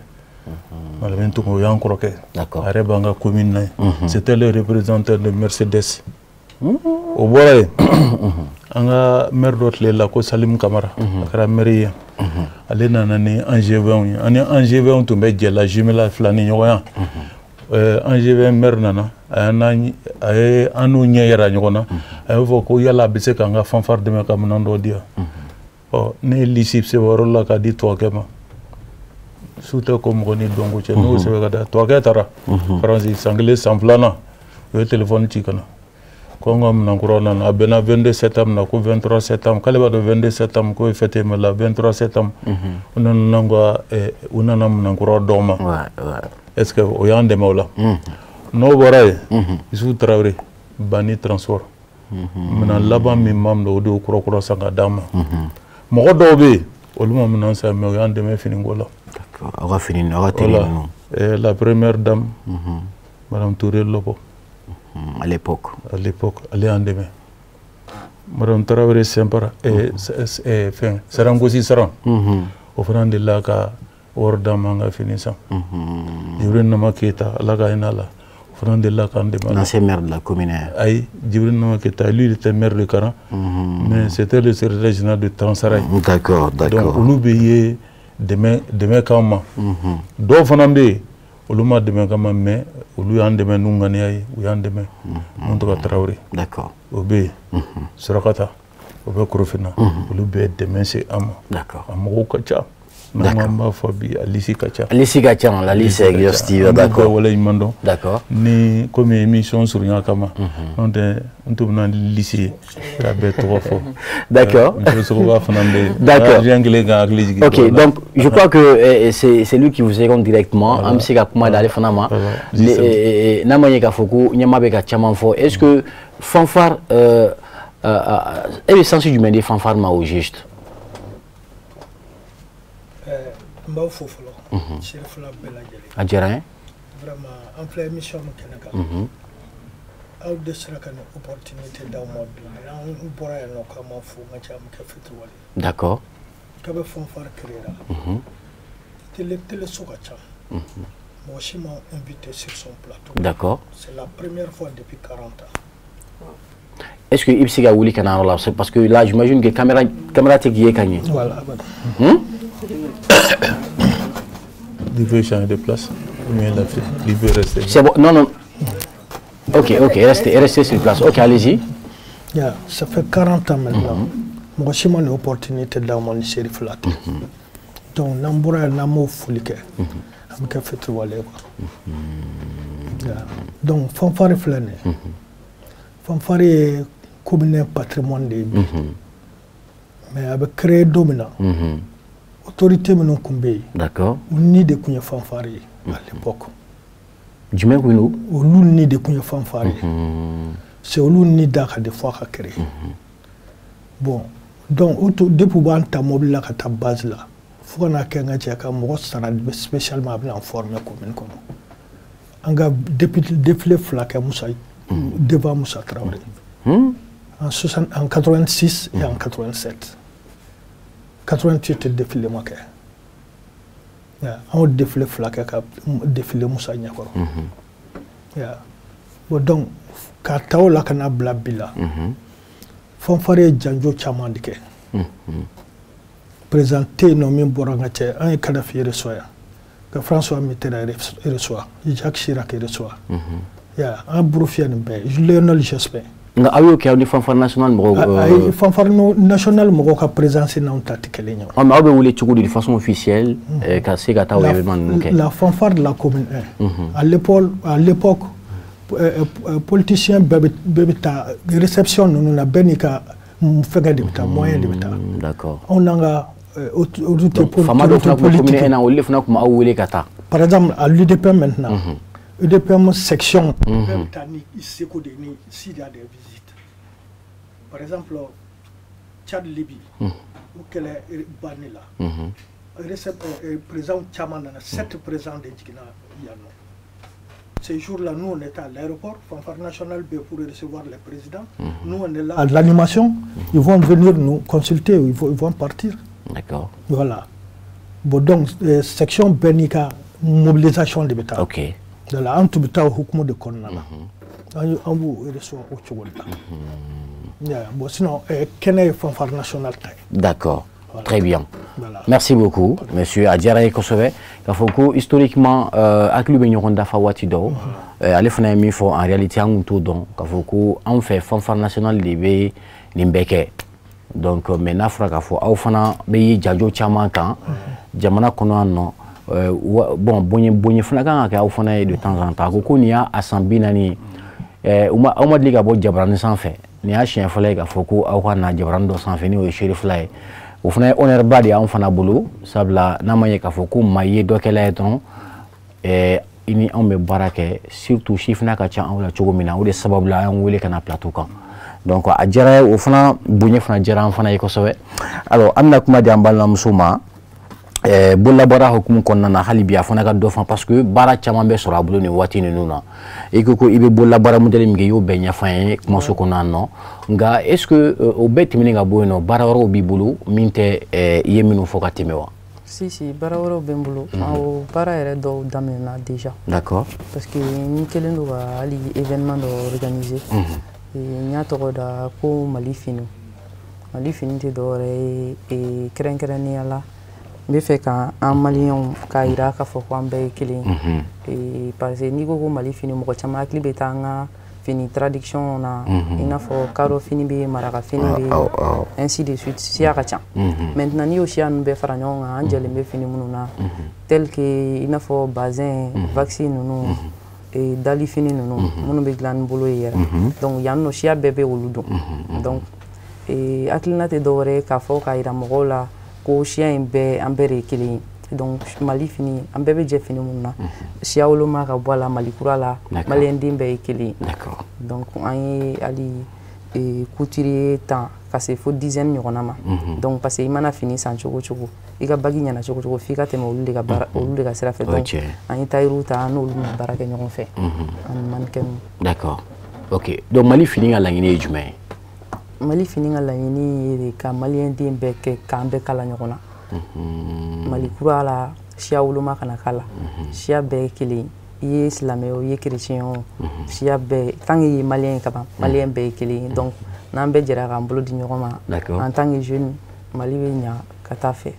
Malamine Tunkara o y'an kɔrɔkɛ a yɛrɛ b'an ka commune na yen c'était le représentant de Mercedes o bɔra yen an ka maire dɔ tile la ko Salim Kamara a kɛra maire ye ale nana ni angevins ye ani angevins tun bɛ jɛla jumela fila ni ɲɔgɔn ya angevin maire nana a ye an n'u ɲɛ yɛra ɲɔgɔn na a y'o fɔ ko yala a bɛ se k'an ka fanfare dɛmɛ ka minɛn dɔ di yan ne ye lisi sɛbɛyɔrɔ la k'a di tɔgɔkɛ ma su tɛ ko mɔgɔ ni dɔnko cɛ n'o sɛbɛn ka da tɔgɔkɛ taara faransi san kelen san filanan u ye telefɔni ci ka na ko an ka minɛnkuraw nana a bɛnna 22 septembre na ko 23 septembre k'ale b'a dɔn 22 septembre ko ye fête mais la 23 septembre u nana minɛnkuraw dɔw ma est-ce que o y'an dɛmɛ o la n'o bɔra yen Isufu Tarawele Bani transport minɛn laban min m'an bolo o de y'o kura san ka d'an ma mɔgɔ dɔw bɛ yen olu ma minɛn san mais o y'an dɛmɛ finiko la aw ka fini aw ka teli ninnu la première dame Madame Touré Lopo à l'époque ale y'an dɛmɛ Madame Tarawele Sempara fɛn Sarangosi Saran o fana delila ka wari d'an ma an ka fini san Jibril Nama Keita Ala ka hinɛ a la o fana delila k'an dɛmɛ l'ancien maire de la commune ayi Jibril Nama Keita lui il était maire de Karan mais c'était le secrétaire général de Transaraï d'accord donc olu bɛ ye dɛmɛ k'an ma dɔw fana bɛ yen olu ma dɛmɛ k'an ma mais olu y'an dɛmɛ n'u ŋaniya ye u y'an dɛmɛ mun tɔgɔ Tarawele o bɛ yen Surakata o bɛ Korofina olu bɛɛ dɛmɛ se an ma a mɔgɔw ka ca n'an b'a fɔ bi a liste ka ca la liste est exhaustive d'accord waleɲuman dɔn ni komi émission surunya kama n'o tɛ n tun bɛna liste ye k'a bɛɛ tɔgɔ fɔ d'accord Sogoba fana bɛ yen d'accord rien kelen ka hakili jigin ok donc je crois que c'est lui qui vous répond directement an bɛ se ka kuma d'ale fana ma n'a ma ɲɛ k'a fɔ ko ɲɛmaa bɛ ka caman fɔ est-ce que fanfare e bɛ sensi jumɛn di fanfare ma au juste n b'aw fo fɔlɔ seri fila bɛɛ lajɛlen a diyara n ye vraiment an filɛ émission min kɛnɛ kan aw de sera ka nin opportunité d'aw ma bi n'an bɔra yan nɔ k'an ma fo n ka ca an bɛ kɛ fitiriwale d'accord k'a bɛ fanfare créera téléso ka ca mɔgɔ si m'a invité sur son plateau d'accord c'est la première fois depuis 40 ans est-ce que i bɛ se ka wuli ka na yɔrɔ la parce que là j'imagine que caméra tɛ k'i ye ka ɲɛ voilà il veut changer de place mais il veut rester c'est bon non ok restez sur place ok allez-y ça fait 40 ans maintenant mɔgɔ si ma nin opportunité d'aw ma ni seri fila tɛ donc n'an bɔra yan n'an m'o foli kɛ an bɛ kɛ fitiriwale quoi donc fanfare filɛ nin ye fanfare ye commune patrimoine de ye bi mais a bɛ créer don min na autorité minnu tun bɛ yen d'accord ni de tun ye fanfare ye à l'époque jumɛn kun don olu ni de tun ye fanfare ye c'est olu ni da ka de fɔ a ka créer bon donc depuis u b'an ta mobili la ka taa base la fo ka n'a kɛ n ka cɛ ka mɔgɔ sara spécialement a bɛna an former commune kɔnɔ an ka défilé fila kɛ devant Moussa Traoré en 86 et en 87 88 défilé ma kɛ an y'o défilé fila kɛ ka défilé Moussa ɲɛkɔrɔ bon donc k'a ta o la ka n'a bila bi la fanfare ye janjo caman de kɛ président tɛ yen nɔ min bɔra n ka cɛ an ye Kadafi reçoit yan ka François Mitterrand reçoit Jacques Chirac reçoit an buru fiyɛ nin bɛɛ Lionel Jospin nka aw y'o kɛ aw ni fanfare national mɔgɔw ayi fanfare national mɔgɔw ka présence n'anw ta tɛ kelen ye mais aw bɛ wele cogo di de façon officielle ka se ka taa o événement ninnu kɛ la fanfare de la commune 1 à l'époque politicien bɛɛ bɛ taa réception ninnu na bɛɛ n'i ka fɛngɛ de bɛ taa moyen de bɛ taa d'accord anw n'an ka autorité politique fama dɔ fana tun bɛ commune 1 na olu de fana tun b'aw wele ka taa par exemple à l'UDPM maintenant UDPM section bɛɛ bɛ taa ni i seko de ni s'il y a des visites par exemple Tchad Libye ou qu'elle est bannie là. Président Tchamana, 7 présidents de Djigina Yano. Ces jours-là, nous on était à l'aéroport, Fanfare National B pour recevoir les présidents. Nous on est là à l'animation, ils vont venir nous consulter, ils vont partir. D'accord. Voilà. Bon, donc, section Benika, mobilisation de l'État. Ok. De la Antubita au Hukmo de Konana. On vous reçoit au Tchougola. Bon, sinon, quel est Fanfare National? D'accord. Voilà. Très bien. Voilà. Merci beaucoup, monsieur Adjara Kosové. Historiquement, à Clubignoronda Fawatido, allez faire un en réalité en tout don. On fait Fanfare National de Limbeke. Donc, maintenant, il faut que Djadjo Tchamankan, Djamana Konoano, bon, Bonye Fnagan, de temps en temps, il y a Assemblée Nani, on m'a dit que Djabran sans fait. Il y a un chien flag à Foko, Awana Djabrando sans finir au Sheriff Fly. Au final, on est badi à un fanabolo, sabla, Namaye Kafoko, Maye, Dokeleton, et il y a un barake, surtout Chifna Kacha, ou la Chogomina, ou les Sababla, ou les Kana Plateau. Donc, à Djara, au fond, Bougné Fana Djara en Fana Ekosové. Alors, Amna Kuma Diambala Msouma, Boulabara Hokum Konana Halibia, Fonaka Dofan, parce que Bara Chamambe sur la boulot, Wati Nuna. Et que Ibe Boulabara Modelim Gayo, Benya Faye, Monso Konano. Nga, est-ce que au bête Mininga Bueno, Bararo Bibulu, Minte, Yeminu Fokatimewa? Si, Bararo Bembulu, au Bara Eredo Damena déjà. D'accord. Parce que Nikelendo a l'événement organisé. Et il y a un peu malifinu. Malifinu te dore et krenkreniala. Mais fait qu'un malien kaira ka fo kwambe killing. Et parce que ni go malifinu mo chama klibetanga fini traduction na ina fo karo fini be maraka fini be ainsi de suite sia ka chan. Maintenant ni aussi an be faranyon angele be fini mununa tel que ina fo bazin vaccine nous et dali fini nous monu be glan bolo yera. Donc yanno sia bébé woludo. Donc et aklina te dore ka fo ka ira mogola ko sia be ambere kili. Donc mali fini ambebe je fini munna sia woloma ka bola mali kurala mali ndimbe kili. D'accord. Donc on ali et couturier temps parce qu'il faut dizaine ñogonama. Donc parce que imana fini sans chogo chogo iga bagi ñana chogo chogo fika te mo ulu ga sera fait donc en tayru ta no ulu na baraka ñogon fait en manken. D'accord. OK. Donc mali fini ala ngini jume. Mali fini ala ngini ka mali ndimbe ke kambe kala ñogona. Mali kurala sia woloma kana kala sia be kili ye islameo ye chrétien sia be tant que malien kaba malien be kili donc n'ambe jera rambolo di ñogoma en tant que jeune mali be nya kata fait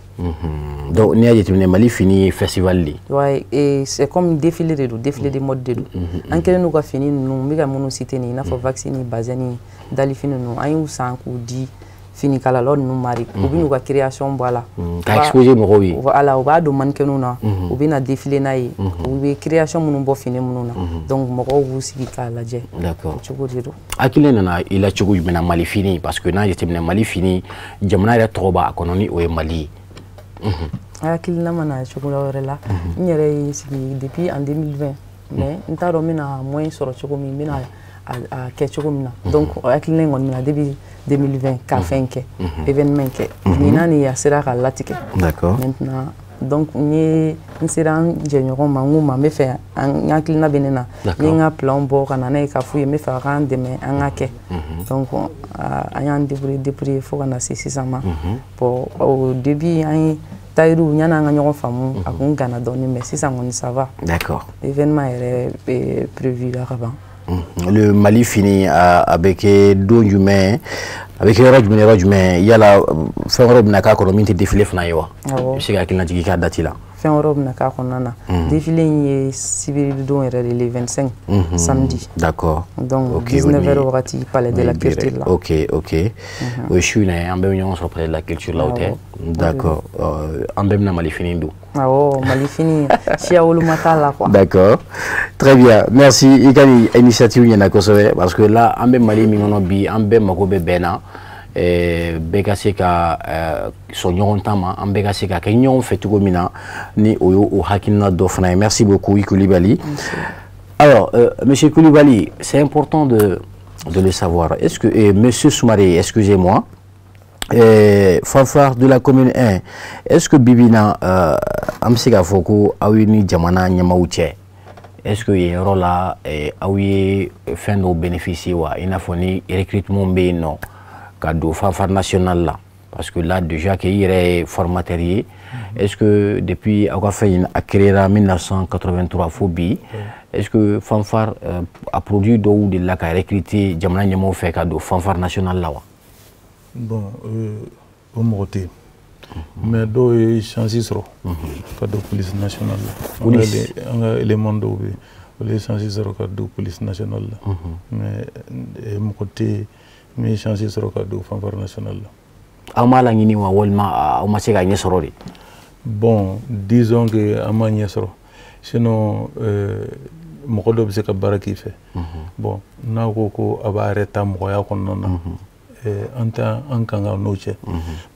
donc ni aje timne mali fini festival li ouais et c'est comme défilé de mode de en kele no ka fini no mi ga mono cité ni na fo vacciner bazani dali fini no ayu sanku di fini kala lor nous mari ou bien nous création voilà ka exposer mo wi voilà o ba do man kenu na ou bien na défilé na yi ou bien création mun bo fini mun na donc mo ko wusi kala je d'accord chugo dido akile na ila chugo mena mali fini parce que na yetim na mali fini jamna ya toba economy o Mali akile na mana chugo la nyere sigi depuis en 2020 mais ntaro mina moins sur chugo mi mina à Ketchumina. Donc, avec les gens, on a depuis 2020, Kafinke, événement que Minani a sera à l'attique. D'accord. Maintenant, donc, ni sera un général, ma me fait un inclina benena, ni un plan pour un année cafouille, me faire rendre demain un ake. Donc, ayant débrouillé, il faut qu'on a 600 pour au début, Taïrou, il y a un fameux à Gana donné, mais 600 ça va. D'accord. L'événement est prévu là-bas. Le Mali finit avec deux humains, avec les humains. Il y a la fin Europe n'a qu'à qu'on défilé fnaïwa. Je sais qu'il n'a dit qu'il a daté là. Fin Europe n'a qu'à qu'on en a défilé civil le 25 samedi. D'accord. Donc 19h au Rati, palais de la culture là. Ok. Je suis un peu mignon sur près de la culture là. D'accord. Un peu Mali fini d'où? Mali fini. D'accord. Très bien. Merci. Il y a une initiative parce que là, un peu Mali mignon bi, un peu magobe bena. Bekaseka son tama en Bekaseka kenyon fait tout mina ni au hakina d'Ofna. Merci beaucoup Koulibaly. Alors monsieur Koulibaly, c'est important de le savoir. Est-ce que monsieur Soumaré, excusez-moi, fanfare de la commune 1, est-ce que Bibina Amsika Foko a eu ni Jamana Nyamauche? Est-ce que y a un là a eu fin de bénéficier ou il a fallu recrutement non cadeau fanfare national là parce que là déjà qu'il y a formateur. Est-ce que depuis avoir fait une créé en 1983 phobie, est-ce que fanfare a produit de la recruté Jamana Nyamau fait cadeau fanfare national là? Bon, au Moroté. Mais do est changé sur cadeau police nationale. Police. On a élément de les changé sur cadeau police nationale. Mais Moroté, mais changé sur cadeau fanfare nationale. Amala ngini wa walma umasega nyesoro. Bon, disons que amanya soro. Sinon Mokodo bise ka baraki fait. Bon, na ko aba arrêta moya konona. En kanga noche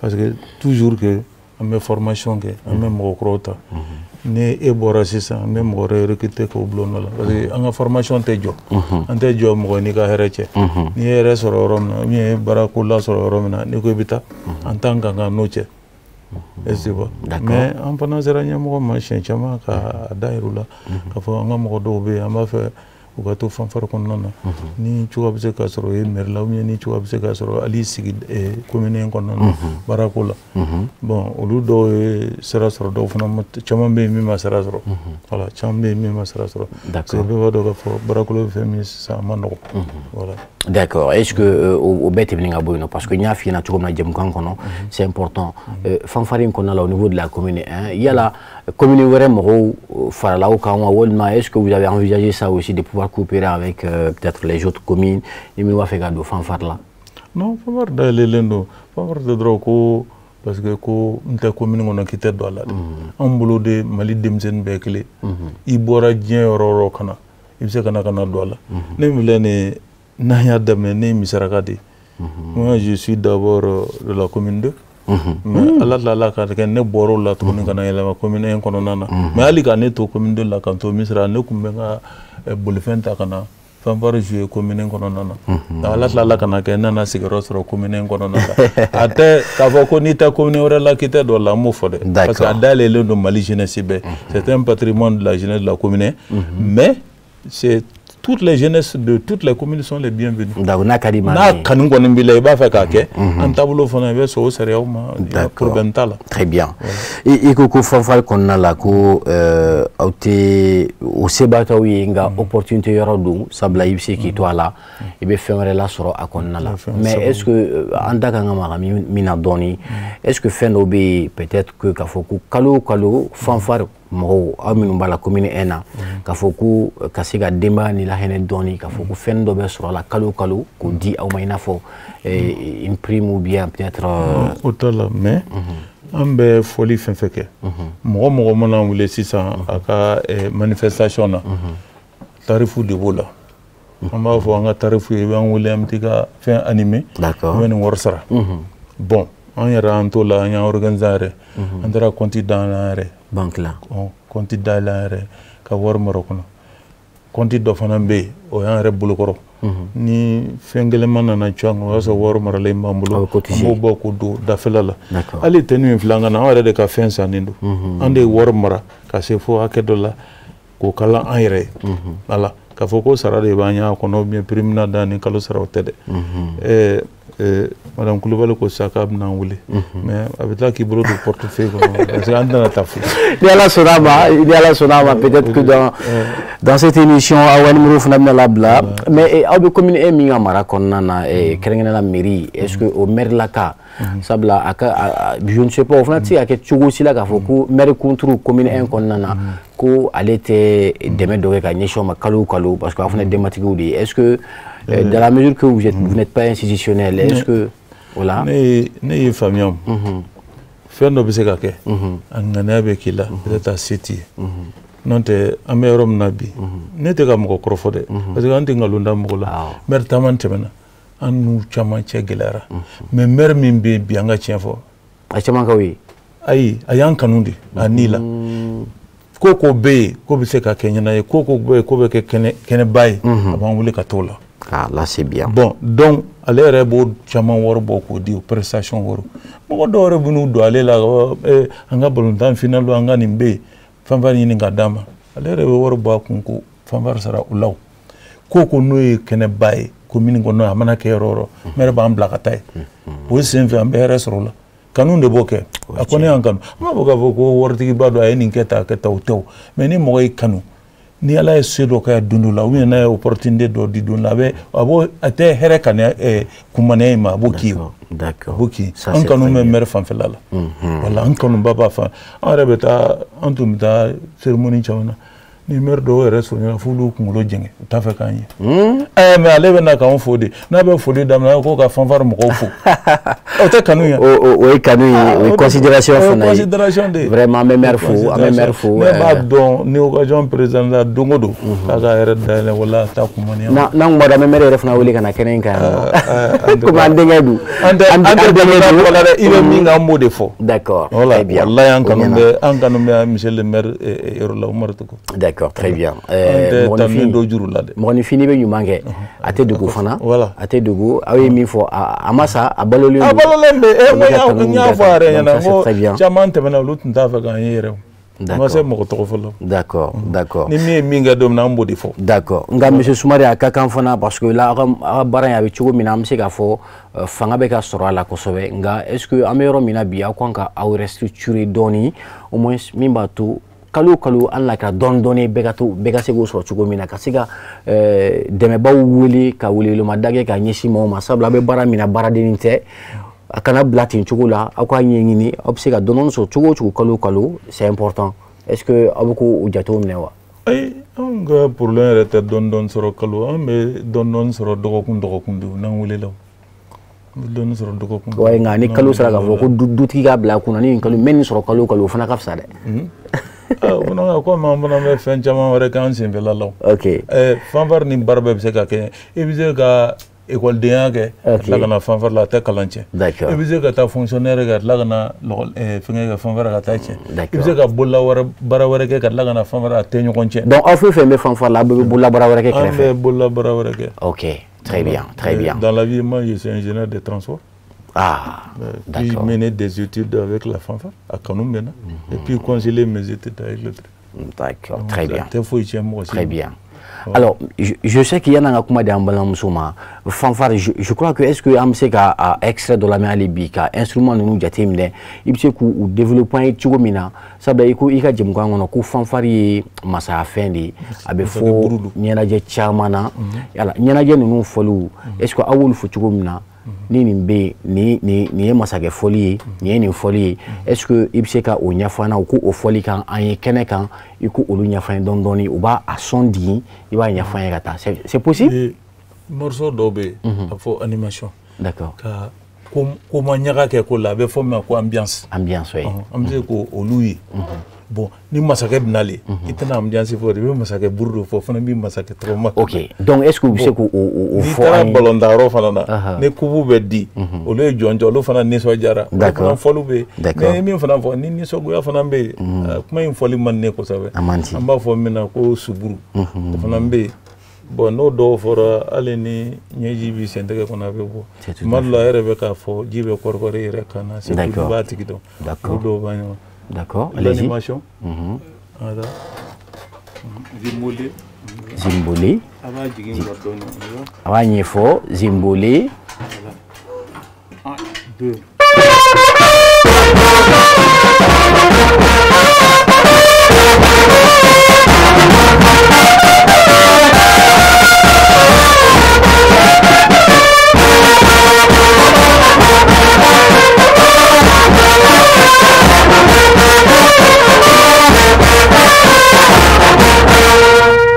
parce que toujours que mes formations que mes mokota ne ebora sisa même recruter ko blono la parce que en formation te jo ante jo mo ni ka hereche ni ere soro rom na ni barakula soro rom na ni ko bita en tant kanga noche est-ce mais en pendant zera nyamo ma chama ka dairula ka fo ngam do be amba fe ugato fanfare konnana ni chuwa bise ka soro e merla ou ni chuwa bise ka soro ali sigi commune konnana barakola bon olu do sera soro do fana chamambe mi ma sera soro voilà chamambe mi ma sera soro c'est be do ka fo barakola femi sa mano voilà. D'accord. Est-ce que au bête est boino parce que n'y a fina tout comme la djemkan kono c'est important fanfare qu'on a là au niveau de la commune 1 il y a la commune vraiment farala au kawa wolma est-ce que vous avez envisagé ça aussi de pouvoir coopérer avec peut-être les autres communes et mi wa fait cadeau fanfare là? Non, fanfare d'aller lendo fanfare de droco parce que ko nta commune ngona kité do la ambulo de mali demsen bekle ibora dien roro kana ibse kana kana do la ne milene Naya Damene Misarakadi. Moi, je suis d'abord de la commune 2. Mais Allah la quand ne boro la tourne quand la commune 1 kononana. Mais ali quand ne to commune 2 la quand to Misra ne kumbenga bolifenta kana fanfare jouer commune 1 kononana. Allah la quand na nana sigaro sur commune 1 kononana. Ate kavoko ni ta commune ora la kite do la mo fode. Parce que adale le no Mali jeunesse be. C'est un patrimoine de la jeunesse de la commune. Mais c'est toutes les jeunesses de toutes les communes sont les bienvenues. Na kanungo nembile ba fa kake en tableau fona be so sérieux ma problème tala. Très bien. Et koko fanfare qu'on a là ko auté au sebata winga opportunité yorodu sabla yibse ki to là et be faire la soro akonna là. Mais est-ce que andaka ngama mina doni est-ce que fenobe peut-être que kafoku kalo fanfare mo aminu bala commune ena kafoku kasiga demba ni la hene doni kafoku fendo be sur la kalo ko di au mayna fo une prime ou bien peut-être autant mais ambe folie fin feke mo mona wule 600 aka manifestation na tarifu de vola amba fo nga tarifu e ban wule amtika fin animé d'accord men worsara bon on yara antola nya organiser andara conti dans la banque là conti dans la ka wor marokono conti do fana be o yan re bulukoro ni fengele manana chango waso wor marale mambulo mo boko do dafela la ali tenu flanga na wara de ka fensa nindo ande wor mara ka se fo akedola ko kala ayre ala ka foko sarade banya ko no bien primina dani kalo sarawtede madame Koulibaly ko sakab na wuli mais avec là qui brode le portefeuille parce que andana tafu idéal sonama peut-être que dans cette émission awani muruf na blabla mais abe commune e minga mara konnana e kerengena la mairie est-ce que au maire la ka sabla aka je ne sais pas on a ti aka tchugo sila ka foku maire contre commune 1 konnana ko alete deme doge ka nyesho makalo parce que afuna dématiqué est-ce que dans la mesure que vous n'êtes pas institutionnel, est-ce que voilà ne famille faire no biseka ke angana be kila peut-être city non te amerom nabi ne te kam ko crofode parce que anti ngalunda mbola mer tamantemena anu chama chegelara mais mer mimbe bianga tienfo a chama ka wi ai ayan kanundi anila koko be ko biseka kenya na koko be ko be kene bay avant wule katola Ah, là c'est bien. Bon, donc, allez, rebo, chaman waro boko di prestation waro. Moko do rebo nu do allez la, anga bolontan final anga nimbe, fanfare ni ngadama. Allez rebo waro boko kunku, fanfare sara ulaw. Koko noye kene baye, komini ngono amana ke roro, mere ba ambla katay. Wo senfe ambe resrola. Kanun de boke. Akone an kanu. Ma boka boko wortigi bado ay ni keta utew. Mais ni moy kanu. Ni ala sedo ka dundu la ou na opportunité do di dun la be abo ate here kan kumane ma boki. D'accord. Boki. An kanu me mer fan felala. Wala an kanu baba fa. An rebeta antum ta cérémonie chawana. Ni mer do reso ni fulu kungulo jenge ta fa kan yi. Mais ale be na kan fodi. Na be fodi dam na ko ka fanfar mo ko fu. O te kanu ya. O kanu yi considération fana. Considération de. Vraiment même fou. Mais ba don ni occasion président da dongodo. Ta ga ere da wala ta kumani. Na ngba même re fana wuli kana kenen kan. Kuma ndenga du. Ande wala ibe minga mode fo. D'accord. Très bien. Wallahi an kanu be monsieur le maire Erola Omar Tuko. D'accord, très bien. Moni fini be nyumange ate dugu fana. Voilà. Ate dugu awi mi fo amasa abalolu. Abalolende nya fare yana mo chaman temena lutu ndafa kan yere. D'accord, d'accord. D'accord. Nga monsieur Soumari a kakan fana parce que là baran ya bichugo mina amse ka fo fanga be ka soro la kosobe nga est-ce que amero mina biya ko ka aw restructurer doni au moins mimba to kalu alla ka don doni be ka se go soro chugo mina ka siga deme ba wuli ka wuli lo madage ka nyisi mo masabla be bara mina bara denite akana blatin chocolat akwa nyengini obsega donon so chogo kalu c'est important est-ce que abuko ujato mnewa ay nga pour le rete don soro kalu mais don soro dogo kundu nan wule law don soro dogo kundu way nga ni kalu sara ga foko duti ga bla kuna ni kalu men soro kalu fana kafsa de on ko mambona me fen jama wara kan simbe law OK fanvar ni barbe se ka ke e bize ga école de yage lagana fanfar la ta kalanche d'accord e bize ka ta fonctionnaire ga lagana finga ga fanfar ga ta che e bize ka bolla wara bara wara ke ka lagana fanfar ta nyokonche donc on fait me fanfar la bolla bara wara ke kref bolla bara wara ke OK très bien dans la vie moi je suis ingénieur de transport d'accord j'ai mené des études avec la fanfar à Kanoumena et puis concilier mes études avec le d'accord très bien très bien. Alors, je sais qu'il y en a qui ont fanfare. Je crois que est-ce que Amsek a extrait de la main à l'Ibika, instrument nous jatimne, il se ou développement et tchogomina, ça veut dire qu'il y a des gens qui fanfare massa fendi, abefo, nianaje chamana, yala, nianaje nous follow. Est-ce que awul fu tchogomina? Ni nimbe ni masake folie ni folie est-ce que ibseka o nyafana ko o folie kan an kene kan iku olu nyafan don doni ou ba a sondi iba nyafan kata c'est possible morceau dobe afo animation d'accord ka ko manyaka ke ko la be fo ma ko ambiance oui ambiance ko oluyi bon ni masake binale itana ambiance fo be masake burdo fo fana bi masake trauma OK donc est-ce que vous savez au fo ballon d'aro fana ne kubu be di o le jonjo lo fana ni so jara d'accord fo lu be mais mi fana fo ni so go fana be kuma in foli man ne ko sabe amba fo mina ko suburu fana be bon no do for aleni nyeji bi senteke kona be bo madla erebe ka fo jibe korkore ire kana c'est tout batiki do d'accord do banyo. D'accord. L'animation. Zimboli. Awanyefo, Zimboli. 1, 2.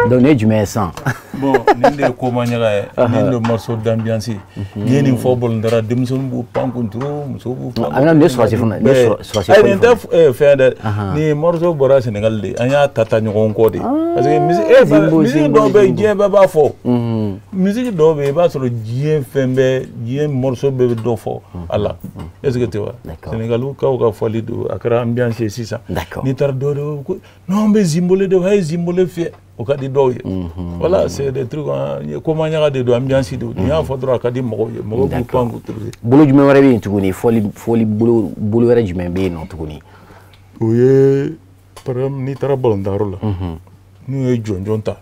Donner du médecin. Bon, ninde ko manyaga ninde morceau d'ambiance yeni football ndara demson bu pankuntro muso bu ana ne soisi fona ne soisi ay ndef fende ni morceau bora Sénégal de anya tata nyon ko de parce que musique do be dien ba fo musique do be ba so dien fembe dien morceau be do fo ala est-ce que tu vois Sénégal ka ka fali do akara ambiance c'est ça ni tar do non mais zimbole de hay zimbole fait au cas de do voilà c'est des trucs comment y a de ambiance do ni a faudra ka di mo bu pangu trouver bolo jume wara be tuguni foli bolo wara jume be non tuguni oui par exemple ni tara bolondaro la ni e jonjonta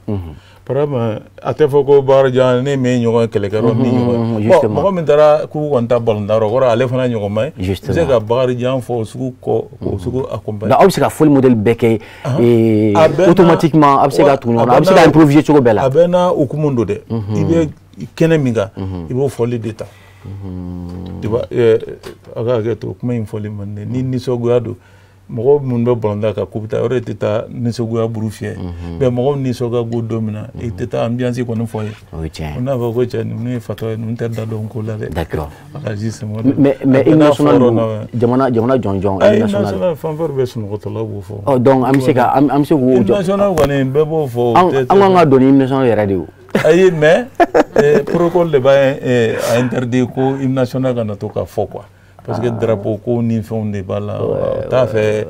par exemple ate foko bar jan ne me nyogo kele kero ni nyogo mo min tara ku wonta bolondaro ko ale fana nyogo mai c'est ka bar jan fo su ko su accompagner da obseka full model beke et automatiquement obseka tout non obseka improviser choko bela abena okumundo de ibe kene minga ibo foli deta tu vois aga geto kuma infoli mande ni sogado mogo mun be bolonda ka kubita ore teta ni sogoya burufie be mogo ni soga go domina et teta ambiance ko no foye on a va ko chani ni fatwa ni terda donc la d'accord mais international jamana jonjon international fanfare be sunu ko tola bo fo oh donc am se ko international ko ne be bo fo an doni international radio ayi mais protocole de ba interdit ko international kana to ka fo quoi parce que drapeau ko ni fond de bala ta fait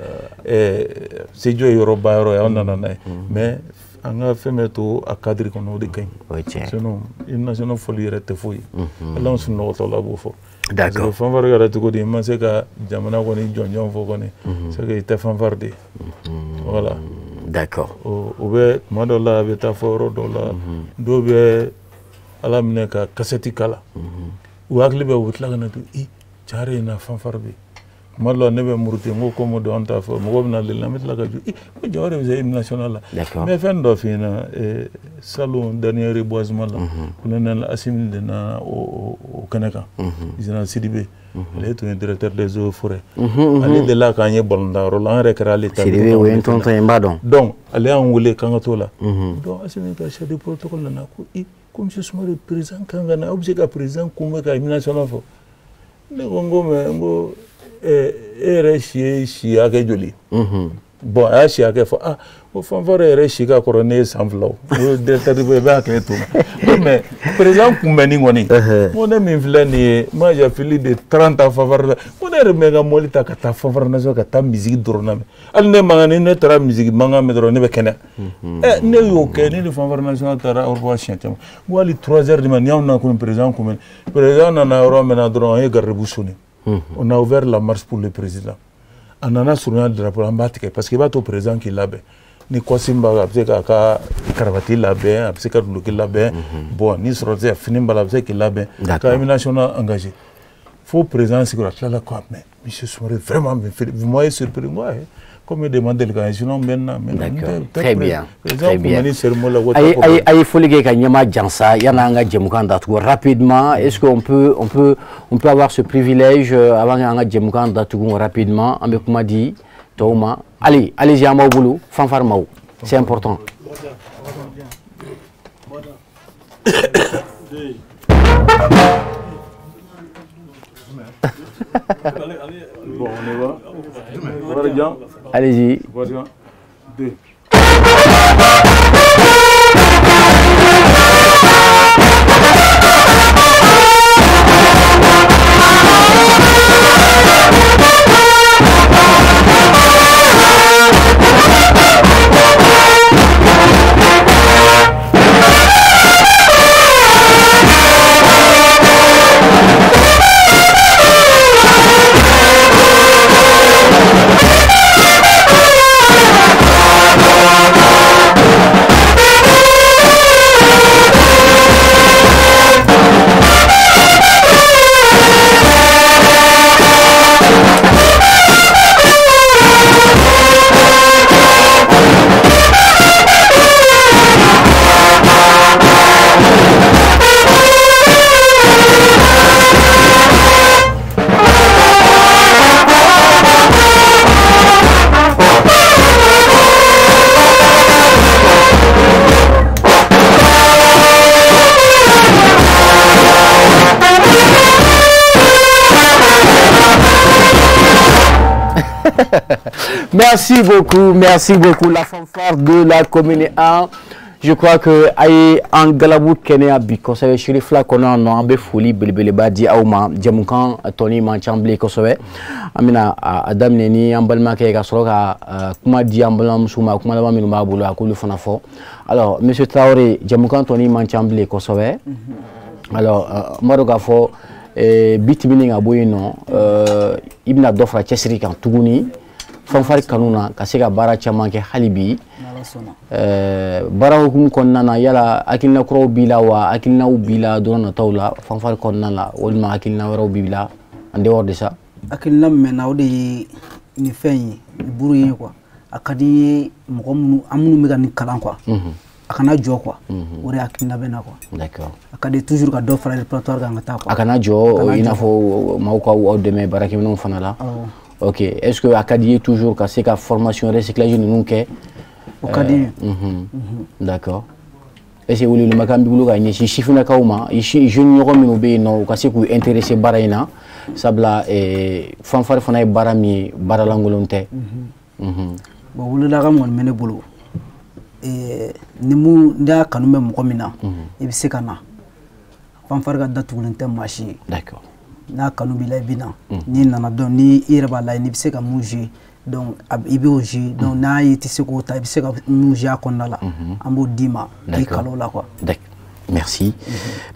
c'est jo Europa euro ya on mais anga femeto a cadre ko no de kay sinon une national folie rete foyi là on se no to la bofo d'accord fanfare gara to ko di man c'est ka jamana ko ni jonjon fo ko ni c'est que te fanfare de voilà d'accord o be madola be ta foro dola do be ala mine ka cassette kala ou akli be wutla kana to Chare na fanfarbe malo nebe muruti ngo komo do anta fo mo gomna le lamet la gaju ko jawre ze national mais fen do fina salon dernier reboisement la colonel Assim de na au Kanaka général Sidibé le to directeur des eaux forêts aller de là quand y bolnda roland recra l'état Sidibé oui tonton mbadon donc aller en wule kangato la donc Assim ka chef de protocole na ko comme je suis le président kangana objet ka président ko ka national fo ne gongo me ngo ere shi ake joli bon a shi ake fo o fanfare ere shi ka corone sanflo o de taribe ba ke to mais président kumbeni ngoni mo ne min flani ma ja fili de 30 fanfare mo ne mega molita ka ta fanfare na zo ka ta musique dorname al ne mangani ne tara musique manga me dorone be kena ne yo ke ne fanfare na zo tara au revoir chien wali 3h du matin on a comme président na euro mena dron e garrebusuni on a ouvert la marche pour le président anana sur le drapeau ambatique parce que va au président qui là ni Kwasimba abseka ka karavati labe abseka luki labe bon ni sorte fini bala abseka labe ka national engagé faut présent sécurité là quoi mais monsieur Soumaré vraiment vous m'avez surpris moi comme demande le sinon maintenant très bien ay folige ka nyama jansa yana nga jemukan datu rapidement est-ce qu'on peut avoir ce privilège avant nga jemukan datu rapidement ambe kuma di Touma allez yama boulou fanfare maou c'est important bon on y va allez-y. Voilà. 2. Merci beaucoup, la fanfare de la commune 1. je crois que aye en galabu kenya bi kosɛbɛ shirifla kɔnɔ nɔ an bɛ foli belebeleba di aw ma jamukan tɔni man ca bilen kosɛbɛ an bɛna a daminɛ ni an balimakɛ ka sɔrɔ ka kuma di an balimamuso ma kuma laban minnu b'a bolo a k'olu fana fɔ alors monsieur Traoré jamukan tɔni man ca bilen kosɛbɛ alors n b'a dɔn k'a fɔ bi tɛmɛnen ka bɔ yen nɔ i bɛna dɔ fara cɛsiri kan tuguni fanfari kanu na ka se ka baara caman kɛ hali bi baara hukumu kɔnɔna na yala hakilina kuraw b'i la wa hakilinaw b'i la don nataw la fanfari kɔnɔna la walima hakilina wɛrɛw b'i la en dehors de ça hakilina min na o de ye nin fɛn ye buru ye quoi a ka di ye mɔgɔ minnu an minnu bɛ ka nin kalan quoi a kana jɔ quoi o de hakilina bɛ na quoi d'accord a ka di toujours ka dɔ fara répertoire kan ka taa quoi a kana jɔ i n'a fɔ maaw ka aw dɛmɛ baarakɛminɛnw fana la ok est-ce que a ka di ye toujours ka se ka formation recyclage ninnu kɛ o ka di d'accord est-ce que welewelekan b'i bolo ka ɲɛsin sifinnakaw ma jeune ɲɔgɔn minnu bɛ yen nɔ u ka se k'u intéresser baara in na sabula fanfari fana ye baara min ye baara lankolon tɛ bon welelakan kɔni bɛ ne bolo ni y'a kanu bɛ mɔgɔ min na i bɛ se ka na fanfari ka datugulen tɛ maa si ye d'accord n'a kanu b'i la i bɛ na n'i nana dɔn ni i yɛrɛ b'a la n'i bɛ se ka mun jouer donc i b'o jouer donc n'a ye i tɛ se k'o ta i bɛ se ka mun jouer a kɔnɔna la an b'o d'i ma k'i kalan o la quoi. Merci.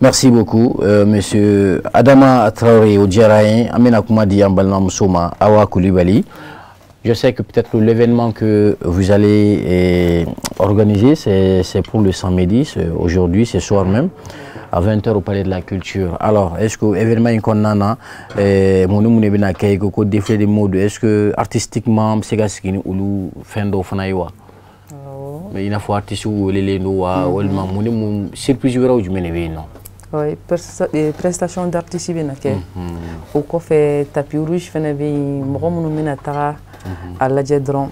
Merci beaucoup, monsieur Adama Traoré Odjaraïen, Amena Koumadi Ambalma Moussouma, Awa Koulibaly. Je sais que peut-être l'événement que vous allez organiser, c'est pour le samedi, aujourd'hui, ce soir même, à 20h au Palais de la Culture. Alors, est-ce que l'événement est konana, mon défilé de mode, est-ce que artistiquement, c'est gaski ou fendo fanaywa? Mais il faut artiste ou les noix ou le mamou, surprise ou du ménévino. Oui, prestation d'artiste bien ok. Au coffre tapis rouge, fais bien, mon minatara à la jedron.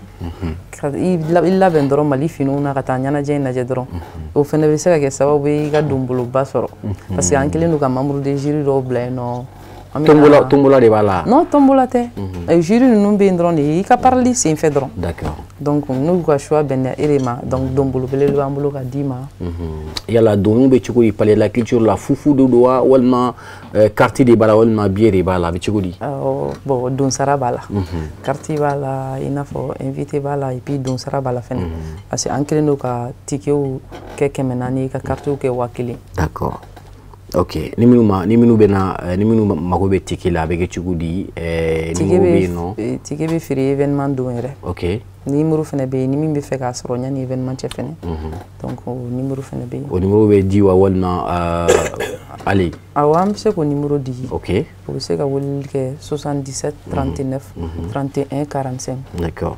Il l'a vendron malifino, on a rataniana jane la jedron. Au fin de ça, que ça va oui, gadumbulo basoro. Parce qu'un clé nous a membre de jury roble, non. Tombola de bala. Non, tombola te. Le jury nous bendron, il a parlé, c'est un fédron. D'accord. Donc nous avons choisi ben élément. Donc dombulo bele le ambulo kadima. Il y a la donou betchiko il parlait de la culture la foufou de doa ou alma quartier de bala ou alma bière de bala betchiko di. Bon don sarabala. Quartier bala il n'a faut inviter bala et puis don sarabala fin. Parce que ankele no ka ticket ou quelques menani ka quartier ou ke wakili. D'accord. Ok, ni minu bena ni minu makobe ticket la avec chugudi ticket be free événement do ere. Ok. Numéro fene be ni min be fe ka soro ñani événement ci fene. Donc numéro fene be. O numéro be di wa walna ali. Awam c'est ko numéro di. Ok. Pour c'est ka wol ke 77 39 31 45. D'accord.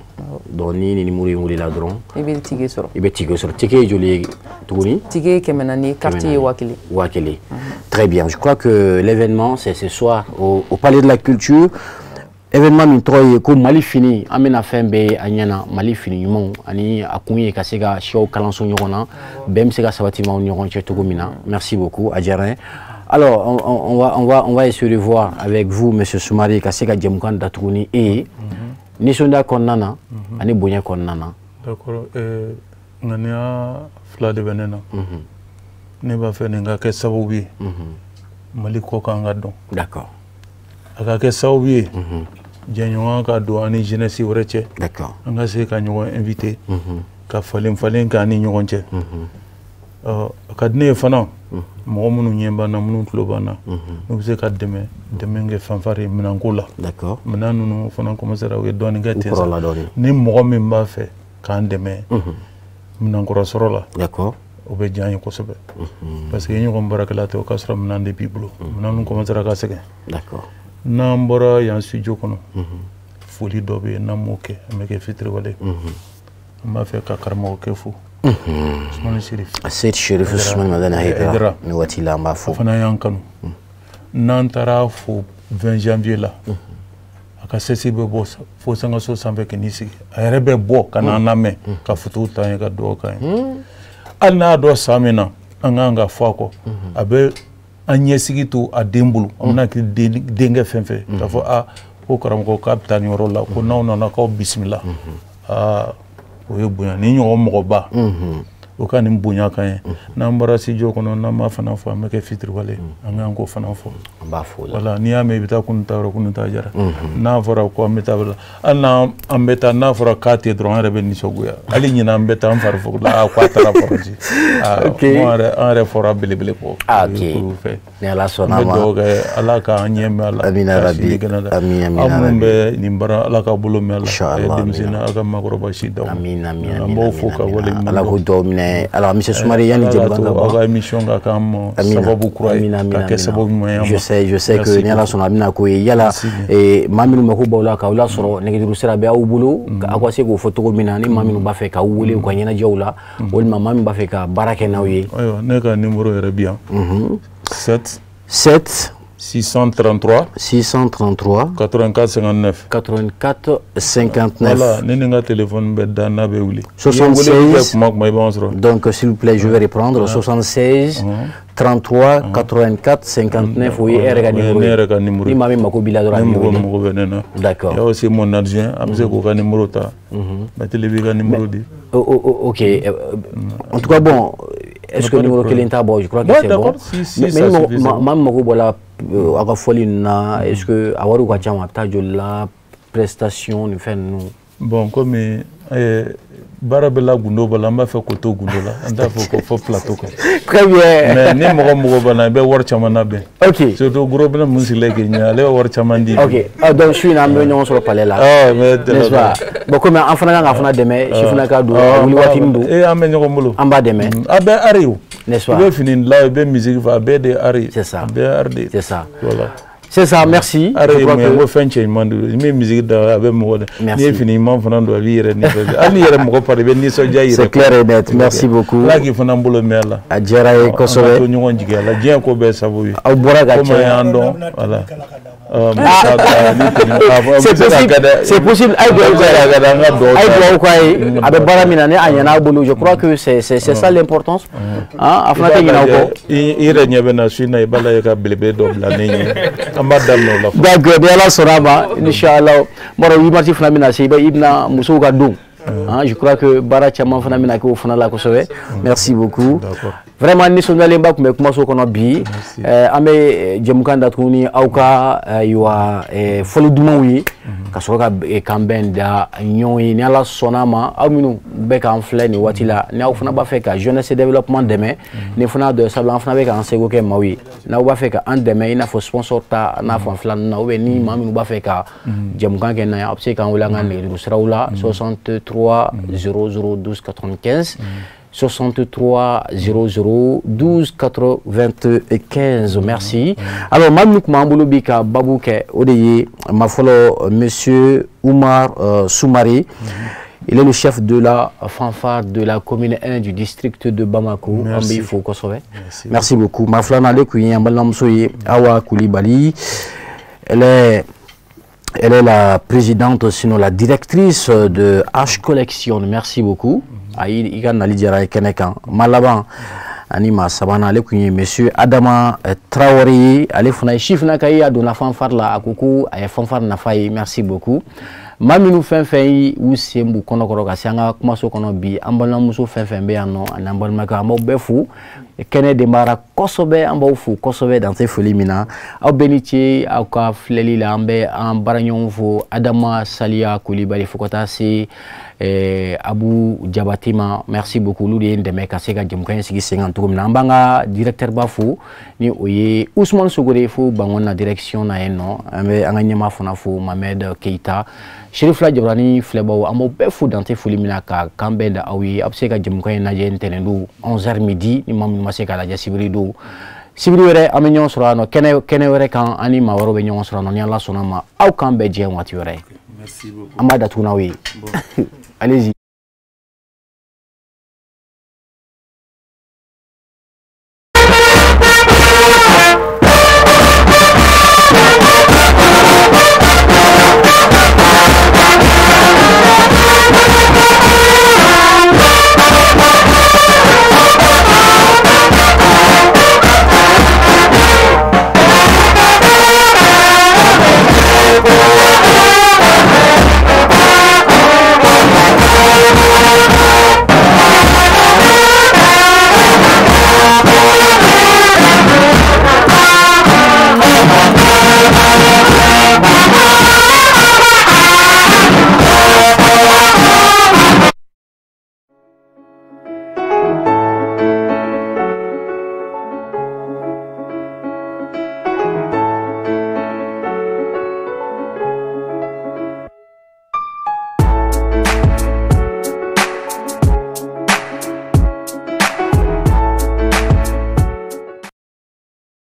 Donc ni numéro yongoli la dron. Ibe ticket soro. Ibe ticket soro. Ticket joli tuguni. Ticket kemenani quartier wakili. Wakili. Très bien. Je crois que l'événement c'est ce soir au Palais de la Culture. Événement min troye ko Mali fini amena fembe anyana Mali fini mon ani akunye kasega show kalanso nyona bem sega sabati ma nyon chetugumina. Merci beaucoup Adjarin. Alors on va essayer de voir avec vous monsieur Soumari kasega jemkan datuguni et nisonda konnana ani bonya konnana. D'accord ngania fla de benena. Ne ba fe nga ke sabubi. Mali ko kanga don. D'accord. Aka ke sabubi. Janyon ka do ani jeunesse wreche. D'accord. Nga se ka nyon invité. Ka falen ka ni nyon che. Ka dne fana. Mo munu nyemba na munu tlobana. No se ka deme nge fanfare minangola. D'accord. Minanu no fana commencer à we doni gati. Ni mo min ba fe ka ndeme. Minangora sorola. D'accord. O be janye ko sobe. Parce que nyon barakala te o kasra minande biblo. Minanu commencer à ka sege. D'accord. Nambora yan studio kono foli dobe namoke ameke fitri wale ma fe ka karmo ke fu Ousmane Chérif Seyd Chérif Ousmane Madana Hidra mi watila ma fu fana yan kanu nantara fu 20 janvier la aka sesi be bo fo sanga so sambe ke nisi ayre be bo kana name ka futu tan ka do kan alna do samina anga fako abe anye sigitu a dembulu amna ki denga fenfe ta fo a ko karam ko capitaine yoro la ko naw na ko bismillah o ye bonya ni nyo mo ba o ka nin bonya kan ye n'an bɔra studio kɔnɔ n'an m'a fana fɔ an bɛ kɛ fitiriwale an k'an k'o fana fɔ voilà n'i y'a mɛn i bɛ taa kunun ta yɔrɔ kunun ta jara n'a fɔra ko an bɛ taa hali n'an bɛ taa n'a fɔra k'a tɛ dɔrɔn an yɛrɛ bɛ nisɔngoya hali ɲinan an bɛ taa an fari fɔ la k'a taara Faransi an yɛrɛ fɔra belebele kɔ kuru fɛ ni Ala sɔnna ma an bɛ dugawu kɛ Ala k'an ɲɛ mɛn a la amina rabi aw minnu bɛ nin baara Ala ka bolo mɛn a la denmisɛnnin aw ka maakɔrɔba si d'aw ma an b'aw fo ka wale ɲuman Ala ko dɔw minɛ alors monsieur Soumare yani jɛmukan ka bɔ aw ka émission ka k'an ma sababu kura ye ka kɛ sababu ɲuman ye je sais que ni Ala sɔnna a bɛna k'o ye yala maa minnu mako b'aw la k'aw lasɔrɔ nɛgɛjuru sira bɛ aw bolo aw ka se k'o fɔ cogo min na ni maa minnu b'a fɛ k'aw wele u ka ɲɛnajɛw la walima maa min b'a fɛ ka baara kɛ n'aw ye ayiwa ne ka numéro yɛrɛ bi yan 7 633 84 59 voilà ne ni n ka téléphone bɛ da n'a bɛ wuli 76 kuma i b'an sɔrɔ donc s'il vous plaît je vais reprendre 76 33 84 59 o ye e yɛrɛ ka numéro ne yɛrɛ ka numéro ni maa min mako b'i la dɔrɔn a b'i wele ne mako bɛ ne na d'accord il y a aussi mon adjoint a bɛ se k'o ka numéro ta Maître b'i ka numéro di ok en tout cas bon est-ce que numéro kelen t'a bɔ je crois que c'est bon mais ni maa min mako bɔra aw ka fɔli ninnu na est-ce que a wariw ka ca ma a bɛ taa joli la prestation ni fɛn ninnu bon komi baara bɛ la gundo b'a la an b'a fɛ k'o to gundo la an t'a fɔ ko fɔ plateau kan très bien mais ni mɔgɔ banna i bɛ wari caman labɛn ok surtout gros bɛna mun sigilen k'i ɲɛ ale bɛ wari caman di ok donc su in na an bɛ ɲɔgɔn sɔrɔ palais la n'est-ce pas bon komi an fana kan ka fana dɛmɛ si fana ka don wuli waatinin don an bɛ ɲɔgɔn bolo an b'a dɛmɛ a bɛ ari o n'est-ce pas i bɛ fini dilan i bɛ musique fɛ a bɛɛ de ari c'est ça a bɛɛ ari de c'est ça voilà c'est ça merci ari ye mun ye n ko fɛn cɛ ɲuman de don ni musique da a bɛ mɔgɔ de n'i ye fini ɲuman fana don a b'i yɛrɛ nisɔndiya hali n'i yɛrɛ mɔgɔ pari i bɛ nisɔndiya i yɛrɛ c'est clair et net merci beaucoup Ala k'i fana bolo mɛn a la a diyara ye kosɛbɛ an ka to ɲɔgɔn jigi a la diɲɛ ko bɛɛ sabu ye aw bɔra ka komi an y'an dɔn voilà c'est possible a ye duwawu k'a ye a bɛ baara min na ni a ɲɛna a bolo je crois que c'est ça l'importance a fana tɛ ɲinɛ aw kɔ i yɛrɛ ɲɛ bɛ na su in na i b'a la ka belebele dɔ bila ne ɲɛ an b'a daminɛ o la d'accord ni Ala sɔnna a ma inchallah mɔrɔ 8 mars fana bɛna se i bɛna musow ka don je crois que baara caman fana bɛna kɛ o fana la kosɛbɛ merci beaucoup vraiment nisɔndiyalenba tun bɛ kumaso kɔnɔ bi an bɛ jɛmukan datugu ni aw ka fɔli dumanw ye ka sɔrɔ ka kan bɛn da ɲɔgɔn ye ni Ala sɔnna a ma aw minnu bɛ k'an filɛ nin waati la ni aw fana b'a fɛ ka jeunesse développement dɛmɛ ni fana dɔ sabula an fana bɛ k'an seko kɛ maaw ye n'aw b'a fɛ ka an dɛmɛ i n'a fɔ sponsor ta n'a fan fila ninnu na ou bien ni maa minnu b'a fɛ ka jɛmukan kɛ n'a ye aw bɛ se k'an wele an ka nɛgɛjuru siraw la 63 00 12 95 63 00 12 95 merci alors maa min tun b'an bolo bi ka babu kɛ o de ye ma fɔlɔ monsieur Oumar Soumare il est le chef de la fanfare de la commune 1 du district de Bamako an b'i fo kosɛbɛ merci beaucoup ma filanan ale tun ye an balimamuso ye Awa Coulibaly elle est la présidente, sinon la directrice de H Collection. Merci beaucoup. I ka nali diyara ye kɛnɛ kan ma laban ani maa sabanan ale tun ye monsieur Adama Traoré ale fana ye si fana ka ye a donna fanfare la a ko ko a ye fanfare nafa ye merci beaucoup maa minnu fɛn fɛn ye u sen b'u kɔnɔkɔrɔ ka se an ka kumaso kɔnɔ bi an balimamuso fɛn fɛn bɛ yan nɔ ani an balimakɛ an b'aw bɛɛ fo kɛnɛ denbara kosɛbɛ an b'aw fo kosɛbɛ dan tɛ foli min na aw bɛɛ ni ce aw ka filɛli la an bɛ an baaraɲɔgɔn fo Adama Saliya Coulibaly fo ka taa se Abu Jabati ma merci beaucoup olu de ye n dɛmɛ ka se ka jɛmukan in sigi sen kan cogo min na an b'an ka directeur ba fo ni o ye Ousmane Sogore fo Bangon na direction na yen nɔ an bɛ an ka ɲɛmaa fana fo Mohamed Keita Sherifula Jabarani filɛbaw an b'aw bɛɛ fo dan tɛ foli min na ka kan bɛɛ da aw ye aw bɛ se ka jɛmukan in lajɛ ntɛnɛn don 11h midi ni maa min ma se k'a lajɛ sibiri don sibiri wɛrɛ an bɛ ɲɔgɔn sɔrɔ yan nɔ kɛnɛ wɛrɛ kan ani maa wɛrɛw bɛ ɲɔgɔn sɔrɔ yan nɔ ni Ala sɔnna ma aw kan bɛɛ jɛ waati wɛrɛ an b'a datugu n'aw ye allez-y